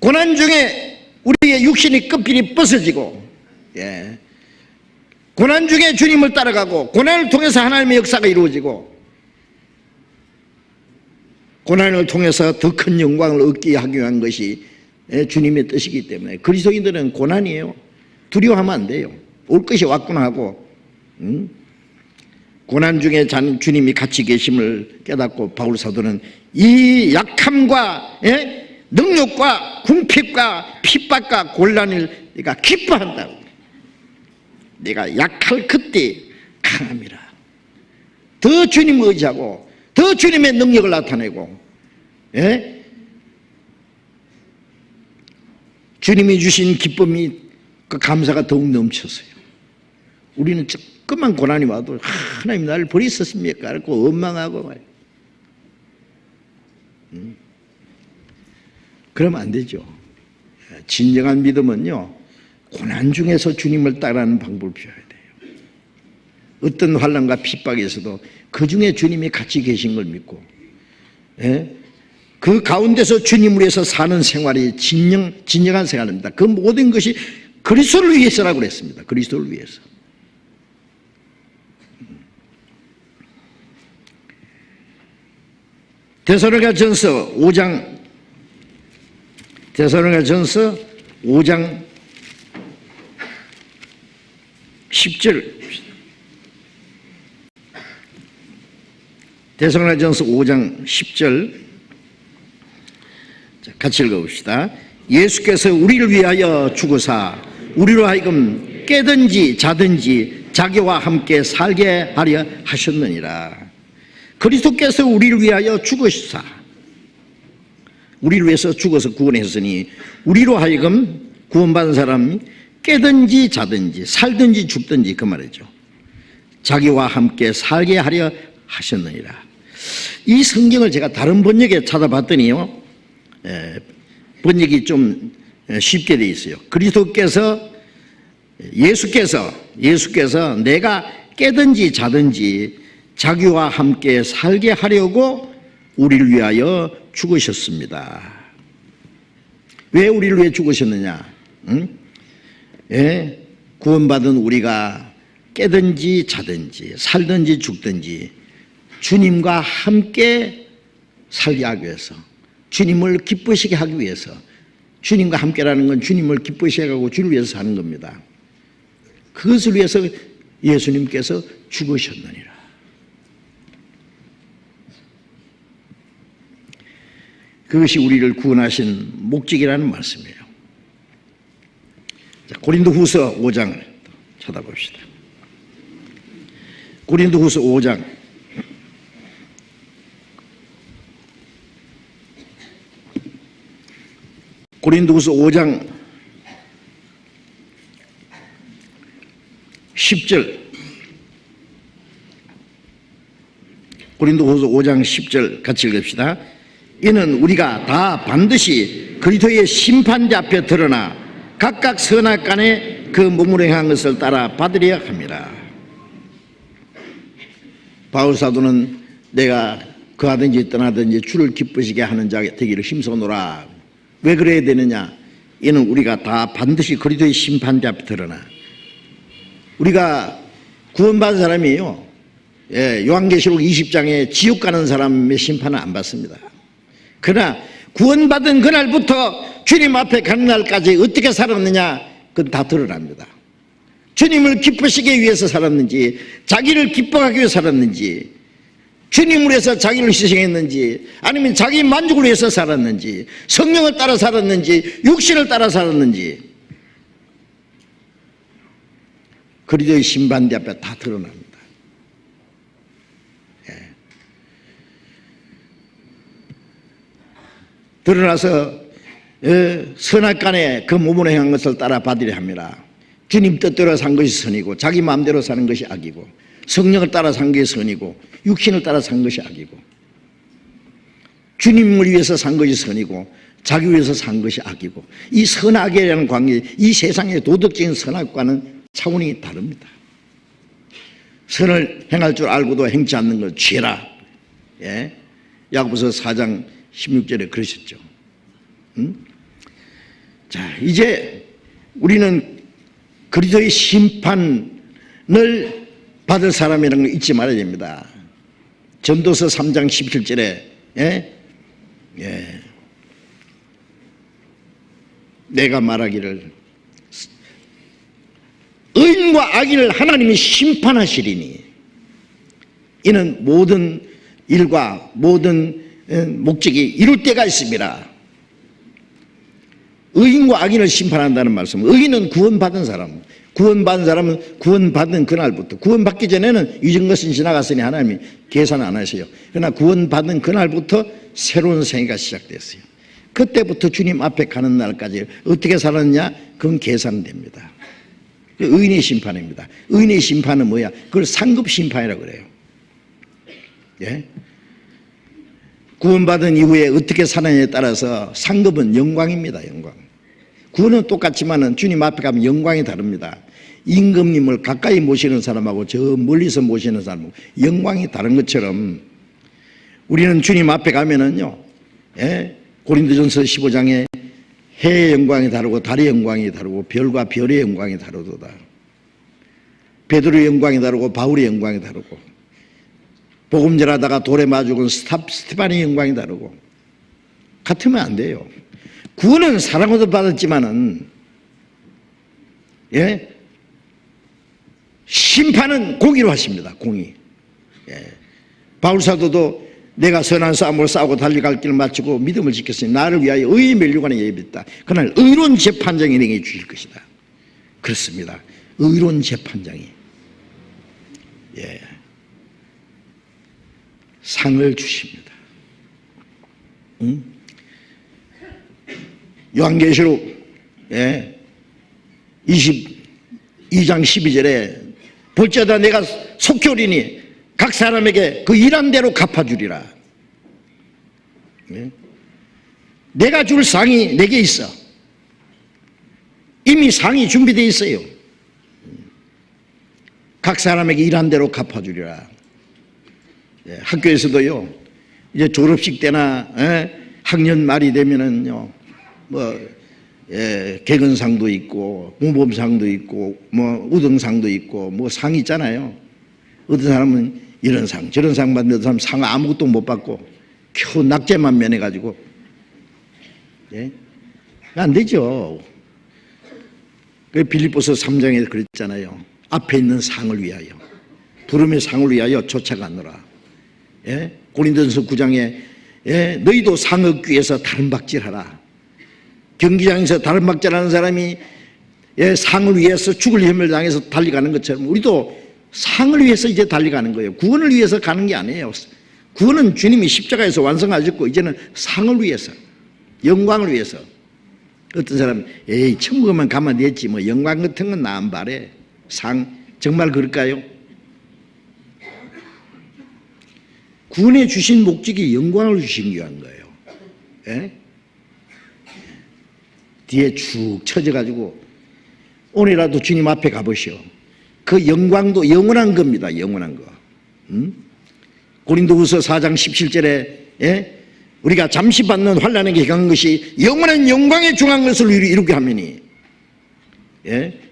고난 중에 우리의 육신이 끝필이 벗어지고, 고난 중에 주님을 따라가고, 고난을 통해서 하나님의 역사가 이루어지고, 고난을 통해서 더 큰 영광을 얻게 하기 위한 것이 주님의 뜻이기 때문에 그리스도인들은 고난이에요. 두려워하면 안 돼요. 올 것이 왔구나 하고, 고난 중에 주님이 같이 계심을 깨닫고 바울 사도는 이 약함과 능력과 궁핍과 핍박과 곤란을 내가 기뻐한다고. 내가 약할 그때 강함이라. 더 주님을 의지하고 더 주님의 능력을 나타내고, 주님이 주신 기쁨이 그 감사가 더욱 넘쳤어요. 우리는 조금만 고난이 와도 하나님 나를 버리셨습니까? 그렇고 원망하고 그러면 안 되죠. 진정한 믿음은요, 고난 중에서 주님을 따라하는 방법을 배워야 돼요. 어떤 환난과 핍박에서도 그 중에 주님이 같이 계신 걸 믿고, 그 가운데서 주님을 위해서 사는 생활이 진정한 생활입니다. 그 모든 것이 그리스도를 위해서라고 그랬습니다. 그리스도를 위해서. 데살로니가전서 5장 10절. 데살로니가전서 5장 10절 같이 읽어봅시다. 예수께서 우리를 위하여 죽으사 우리로 하여금 깨든지 자든지 자기와 함께 살게 하려 하셨느니라. 그리스도께서 우리를 위하여 죽으시사 우리를 위해서 죽어서 구원했으니 우리로 하여금 구원받은 사람이 깨든지 자든지 살든지 죽든지 그 말이죠. 자기와 함께 살게 하려 하셨느니라. 이 성경을 제가 다른 번역에 찾아봤더니요, 번역이 좀 쉽게 돼 있어요. 예수께서 내가 깨든지 자든지 자기와 함께 살게 하려고 우리를 위하여 죽으셨습니다. 왜 우리를 위해 죽으셨느냐? 구원받은 우리가 깨든지 자든지 살든지 죽든지 주님과 함께 살게 하기 위해서, 주님을 기쁘시게 하기 위해서, 주님과 함께라는 건 주님을 기쁘시게 하고 주를 위해서 사는 겁니다. 그것을 위해서 예수님께서 죽으셨느니라. 그것이 우리를 구원하신 목적이라는 말씀이에요. 자, 고린도후서 5장을 찾아봅시다. 고린도후서 5장 10절, 고린도후서 5장 10절 같이 읽읍시다. 이는 우리가 다 반드시 그리스도의 심판대 앞에 드러나 각각 선악간에 그 몸으로 행한 것을 따라 받으려 합니다. 바울 사도는 내가 거하든지 떠나든지 주를 기쁘시게 하는 자 되기를 힘써노라. 왜 그래야 되느냐? 이는 우리가 다 반드시 그리스도의 심판대 앞에 드러나, 우리가 구원받은 사람이에요. 요한계시록 20장에 지옥 가는 사람의 심판은 안 받습니다. 그러나 구원받은 그날부터 주님 앞에 가는 날까지 어떻게 살았느냐, 그건 다 드러납니다. 주님을 기쁘시게 위해서 살았는지, 자기를 기뻐하기 위해서 살았는지, 주님을 위해서 자기를 희생했는지, 아니면 자기 만족을 위해서 살았는지, 성령을 따라 살았는지, 육신을 따라 살았는지, 그리스도의 심판대 앞에 다 드러납니다. 드러나서 선악간에 그 몸으로 행한 것을 따라 받으려 합니다. 주님 뜻대로 산 것이 선이고 자기 마음대로 사는 것이 악이고, 성령을 따라 산 것이 선이고 육신을 따라 산 것이 악이고, 주님을 위해서 산 것이 선이고 자기 위해서 산 것이 악이고, 이 선악이라는 관계, 이 세상의 도덕적인 선악과는 차원이 다릅니다. 선을 행할 줄 알고도 행치 않는 것 죄라. 야고보서 4장 16절에 그러셨죠. 자, 이제 우리는 그리스도의 심판을 받을 사람이라는 걸 잊지 말아야 됩니다. 전도서 3장 17절에 내가 말하기를 의인과 악인을 하나님이 심판하시리니 이는 모든 일과 모든 목적이 이룰 때가 있습니다. 의인과 악인을 심판한다는 말씀. 의인은 구원받은 사람, 구원받은 사람은 구원받은 그날부터, 구원받기 전에는 이전 것은 지나갔으니 하나님이 계산 안 하세요. 그러나 구원받은 그날부터 새로운 생애가 시작됐어요. 그때부터 주님 앞에 가는 날까지 어떻게 살았냐, 그건 계산됩니다. 의인의 심판입니다. 의인의 심판은 뭐야? 그걸 상급 심판이라고 그래요. 구원받은 이후에 어떻게 사느냐에 따라서 상급은 영광입니다. 영광. 구원은 똑같지만 주님 앞에 가면 영광이 다릅니다. 임금님을 가까이 모시는 사람하고 저 멀리서 모시는 사람하고 영광이 다른 것처럼 우리는 주님 앞에 가면은요, 고린도전서 15장에 해의 영광이 다르고 달의 영광이 다르고 별과 별의 영광이 다르도다. 베드로의 영광이 다르고 바울의 영광이 다르고 복음 전하다가 돌에 맞아 죽은 스테반의 영광이 다르고 같으면 안 돼요. 구원은 사랑으로 받았지만은 심판은 공의로 하십니다. 공의. 바울 사도도 내가 선한 싸움을 싸우고 달려갈 길을 마치고 믿음을 지켰으니 나를 위하여 의의 멸류관에 예비했다. 그날 의로운 재판장이 내게 주실 것이다. 그렇습니다. 의로운 재판장이 상을 주십니다. 요한계시록 22장 12절에 볼지어다 내가 속히 오리니 각 사람에게 그 일한 대로 갚아주리라. 내가 줄 상이 내게 있어. 이미 상이 준비되어 있어요. 각 사람에게 일한 대로 갚아주리라. 학교에서도요, 이제 졸업식 때나 학년 말이 되면은요, 개근상도 있고 모범상도 있고 뭐 우등상도 있고 뭐 상 있잖아요. 어떤 사람은 이런 상 저런 상 받는데 어떤 사람은 상 아무것도 못 받고 겨우 낙제만 면해가지고 안 되죠. 그 빌립보서 3장에 그랬잖아요. 앞에 있는 상을 위하여, 부름의 상을 위하여 쫓아가느라. 고린도전서 9장에 너희도 상 얻기 위해서 다름박질하라. 경기장에서 다름박질하는 사람이 상을 위해서 죽을 힘을 당해서 달려가는 것처럼 우리도 상을 위해서 이제 달려가는 거예요. 구원을 위해서 가는 게 아니에요. 구원은 주님이 십자가에서 완성하셨고 이제는 상을 위해서, 영광을 위해서. 어떤 사람은 에이 천국에만 가면 되지 뭐 영광 같은 건 나 안 바래. 상 정말 그럴까요? 구원해 주신 목적이 영광을 주신 위한 거예요. 뒤에 쭉 쳐져가지고 오늘이라도 주님 앞에 가보시오. 그 영광도 영원한 겁니다. 영원한 거. 고린도후서 4장 17절에 우리가 잠시 받는 환난에게 행한 것이 영원한 영광에 중한 것을 이루게 하매니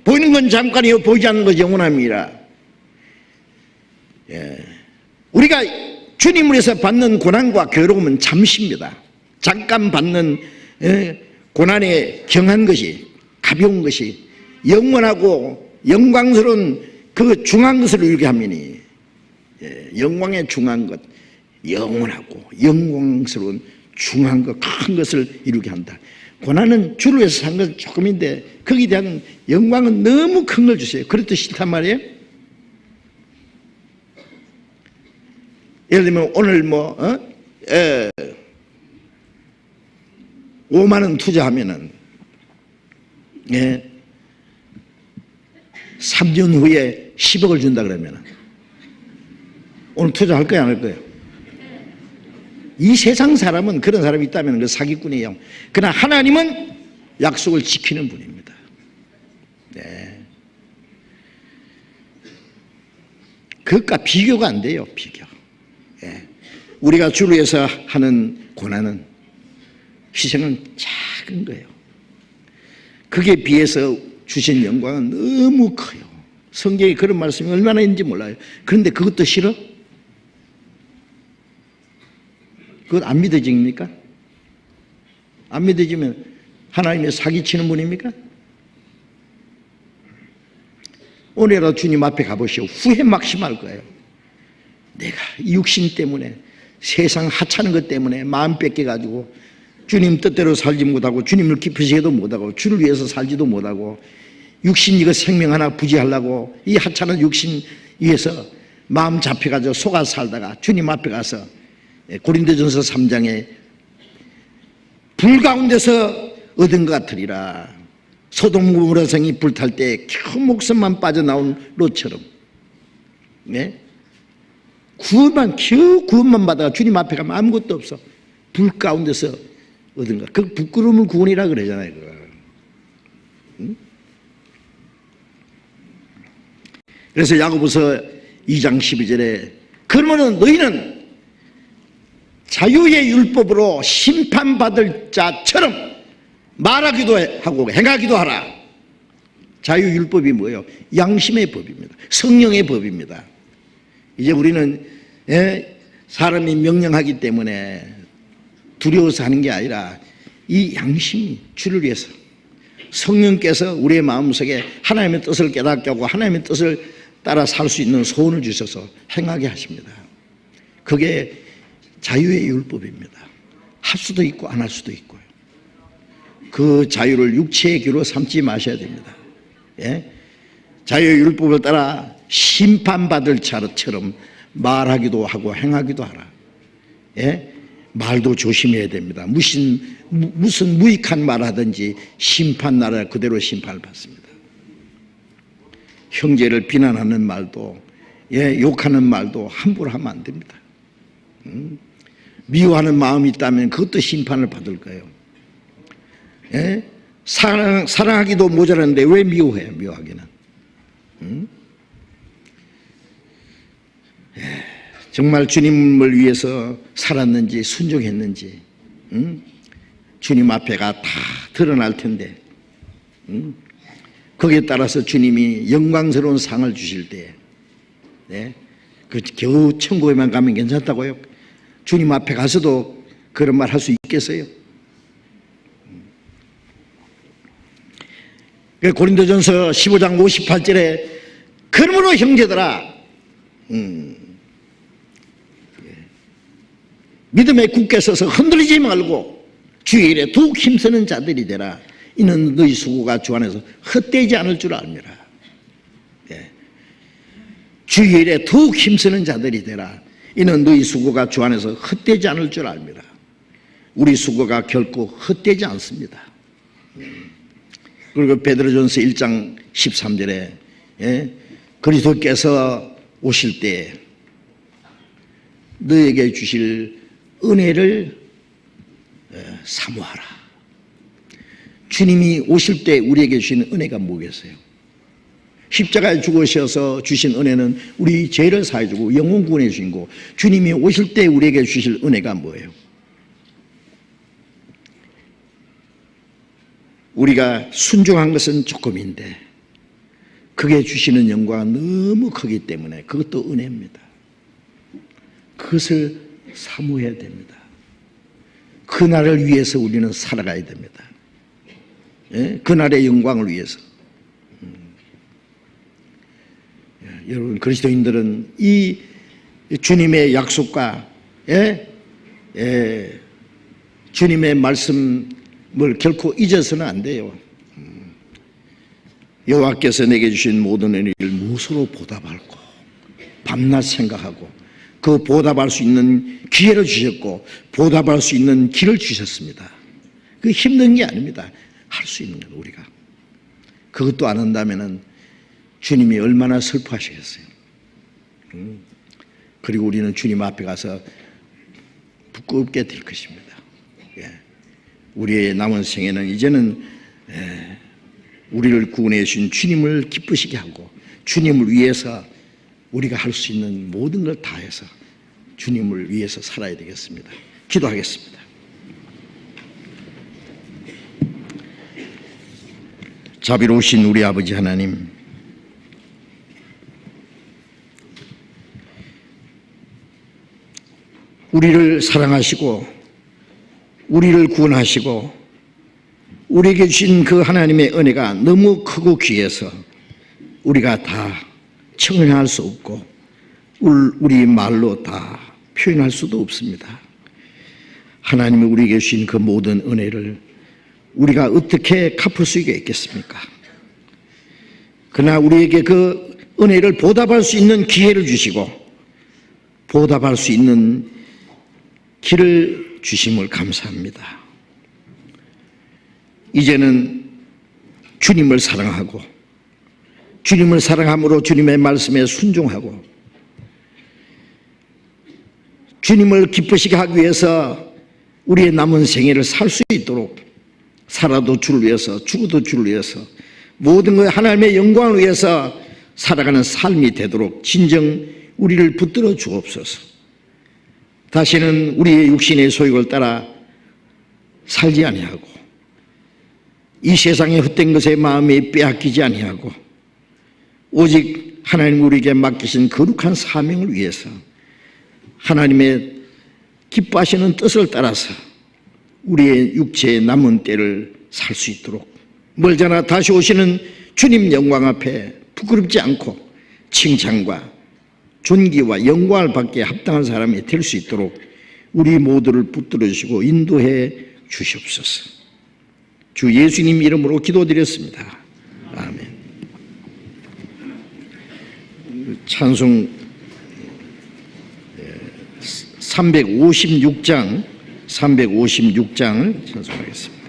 보이는 건 잠깐이요 보이지 않는 것이 영원함이라. 우리가 주님을 위해서 받는 고난과 괴로움은 잠시입니다. 잠깐 받는 고난에 경한 것이, 가벼운 것이 영원하고 영광스러운 그 중한 것을 이루게 하매니, 영광에 중한 것, 영원하고 영광스러운 중한 것, 큰 것을 이루게 한다. 고난은 주를 위해서 산 것은 조금인데 거기에 대한 영광은 너무 큰 걸 주세요. 그래도 싫단 말이에요. 예를 들면 오늘 5만 원 투자하면은 3년 후에 10억을 준다 그러면은 오늘 투자할 거야 안 할 거예요? 이 세상 사람은 그런 사람이 있다면 그 사기꾼이에요. 그러나 하나님은 약속을 지키는 분입니다. 그것과 비교가 안 돼요. 비교. 우리가 주를 위해서 하는 고난은, 희생은 작은 거예요. 그게 비해서 주신 영광은 너무 커요. 성경에 그런 말씀이 얼마나 있는지 몰라요. 그런데 그것도 싫어? 그것 안 믿어집니까? 안 믿어지면 하나님의 사기치는 분입니까? 오늘이라도 주님 앞에 가보시오. 후회 막심할 거예요. 내가 육신 때문에, 세상 하찮은 것 때문에 마음 뺏겨가지고 주님 뜻대로 살지 못하고 주님을 기쁘시게 도 못하고 주를 위해서 살지도 못하고 육신 이거 생명 하나 부지하려고 이 하찮은 육신 위해서 마음 잡혀가지고 속아 살다가 주님 앞에 가서 고린도전서 3장에 불 가운데서 얻은 것 같으리라. 소돔 고모라 성이 불탈 때 겨우 목숨만 빠져나온 롯처럼 겨우 구원만 받아가 주님 앞에 가면 아무것도 없어. 불 가운데서 얻은 것. 그 부끄러움을 구원이라 그러잖아요. 그래서 야고보서 2장 12절에 그러면은 너희는 자유의 율법으로 심판받을 자처럼 말하기도 하고 행하기도 하라. 자유율법이 뭐예요? 양심의 법입니다. 성령의 법입니다. 이제 우리는 사람이 명령하기 때문에 두려워서 하는 게 아니라 이 양심이 주를 위해서 성령께서 우리의 마음속에 하나님의 뜻을 깨닫게 하고 하나님의 뜻을 따라 살 수 있는 소원을 주셔서 행하게 하십니다. 그게 자유의 율법입니다. 할 수도 있고 안 할 수도 있고요. 그 자유를 육체의 귀로 삼지 마셔야 됩니다. 자유의 율법을 따라 심판받을 자처럼 말하기도 하고 행하기도 하라. 말도 조심해야 됩니다. 무슨 무익한 말 하든지 심판 나라 그대로 심판을 받습니다. 형제를 비난하는 말도, 욕하는 말도 함부로 하면 안 됩니다. 미워하는 마음이 있다면 그것도 심판을 받을 거예요. 사랑하기도 모자란데 왜 미워해요? 미워하기는. 정말 주님을 위해서 살았는지 순종했는지 주님 앞에가 다 드러날 텐데 거기에 따라서 주님이 영광스러운 상을 주실 때 그 겨우 천국에만 가면 괜찮다고요? 주님 앞에 가서도 그런 말 할 수 있겠어요? 고린도전서 15장 58절에 그러므로 형제들아 믿음에 굳게 서서 흔들리지 말고 주의 일에 더욱 힘쓰는 자들이 되라. 이는 너희 수고가 주 안에서 헛되지 않을 줄 압니다. 주의 일에 더욱 힘쓰는 자들이 되라. 이는 너희 수고가 주 안에서 헛되지 않을 줄 압니다. 우리 수고가 결코 헛되지 않습니다. 그리고 베드로전서 1장 13절에 그리스도께서 오실 때 너에게 주실 은혜를 사모하라. 주님이 오실 때 우리에게 주시는 은혜가 뭐겠어요? 십자가에 죽으셔서 주신 은혜는 우리 죄를 사해주고 영혼 구원해 주신 거. 주님이 오실 때 우리에게 주실 은혜가 뭐예요? 우리가 순종한 것은 조금인데 그게 주시는 영광은 너무 크기 때문에 그것도 은혜입니다. 그것을 사모해야 됩니다. 그날을 위해서 우리는 살아가야 됩니다. 그날의 영광을 위해서. 여러분 그리스도인들은 이 주님의 약속과 주님의 말씀을 결코 잊어서는 안 돼요. 여호와께서 내게 주신 모든 은혜를 무엇으로 보답할고 밤낮 생각하고 그 보답할 수 있는 기회를 주셨고 보답할 수 있는 길을 주셨습니다. 그 힘든 게 아닙니다. 할 수 있는 것 우리가. 그것도 안 한다면은 주님이 얼마나 슬퍼하시겠어요. 그리고 우리는 주님 앞에 가서 부끄럽게 될 것입니다. 우리의 남은 생에는 이제는 우리를 구원해 주신 주님을 기쁘시게 하고 주님을 위해서 우리가 할 수 있는 모든 걸 다해서 주님을 위해서 살아야 되겠습니다. 기도하겠습니다. 자비로우신 우리 아버지 하나님, 우리를 사랑하시고 우리를 구원하시고 우리에게 주신 그 하나님의 은혜가 너무 크고 귀해서 우리가 다 청량할 수 없고 우리 말로 다 표현할 수도 없습니다. 하나님이 우리에게 주신 그 모든 은혜를 우리가 어떻게 갚을 수 있겠습니까? 그러나 우리에게 그 은혜를 보답할 수 있는 기회를 주시고 보답할 수 있는 길을 주심을 감사합니다. 이제는 주님을 사랑하고 주님을 사랑함으로 주님의 말씀에 순종하고 주님을 기쁘시게 하기 위해서 우리의 남은 생애를 살 수 있도록 살아도 주를 위해서 죽어도 주를 위해서 모든 것 하나님의 영광을 위해서 살아가는 삶이 되도록 진정 우리를 붙들어 주옵소서. 다시는 우리의 육신의 소욕을 따라 살지 아니하고 이 세상의 헛된 것에 마음이 빼앗기지 아니하고 오직 하나님 우리에게 맡기신 거룩한 사명을 위해서 하나님의 기뻐하시는 뜻을 따라서 우리의 육체의 남은 때를 살 수 있도록 멀잖아 다시 오시는 주님 영광 앞에 부끄럽지 않고 칭찬과 존귀와 영광을 받기에 합당한 사람이 될 수 있도록 우리 모두를 붙들어 주시고 인도해 주시옵소서. 주 예수님 이름으로 기도드렸습니다. 아멘. 찬송 356장 356장을 찬송하겠습니다.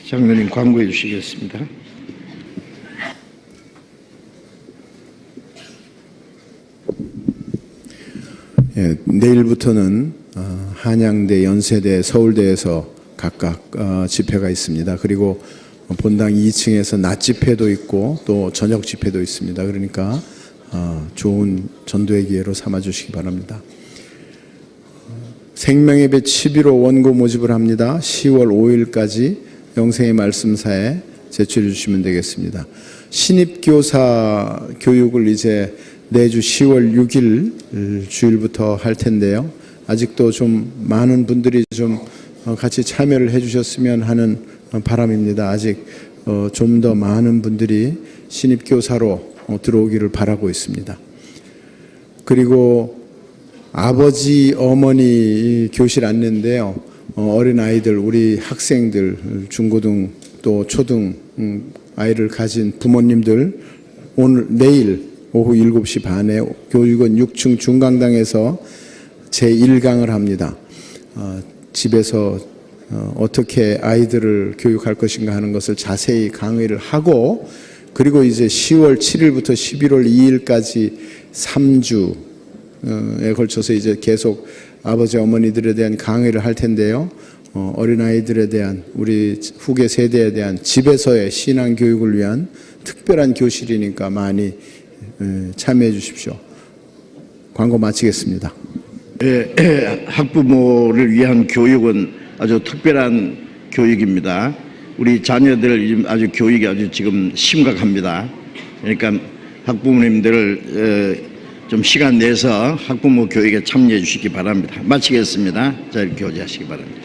장로님 광고해 주시겠습니다. 예, 내일부터는 한양대, 연세대, 서울대에서 각각 집회가 있습니다. 그리고 본당 2층에서 낮 집회도 있고 또 저녁 집회도 있습니다. 그러니까 좋은 전도의 기회로 삼아 주시기 바랍니다. 생명예배 11호 원고 모집을 합니다. 10월 5일까지 영생의 말씀사에 제출해 주시면 되겠습니다. 신입교사 교육을 이제 내주 10월 6일 주일부터 할 텐데요. 아직도 좀 많은 분들이 좀 같이 참여를 해 주셨으면 하는 바람입니다. 아직 좀 더 많은 분들이 신입교사로 들어오기를 바라고 있습니다. 그리고 아버지, 어머니 교실 안내인데요. 어린 아이들, 우리 학생들, 중고등 또 초등 아이를 가진 부모님들 내일 오후 7시 반에 교육원 6층 중강당에서 제1강을 합니다. 집에서 어떻게 아이들을 교육할 것인가 하는 것을 자세히 강의를 하고, 그리고 이제 10월 7일부터 11월 2일까지 3주에 걸쳐서 이제 계속 아버지 어머니들에 대한 강의를 할 텐데요. 어린아이들에 대한, 우리 후계 세대에 대한 집에서의 신앙 교육을 위한 특별한 교실이니까 많이 참여해 주십시오. 광고 마치겠습니다. 학부모를 위한 교육은 아주 특별한 교육입니다. 우리 자녀들 아주 교육이 아주 지금 심각합니다. 그러니까 학부모님들 좀 시간 내서 학부모 교육에 참여해 주시기 바랍니다. 마치겠습니다. 자, 이렇게 교제하시기 바랍니다.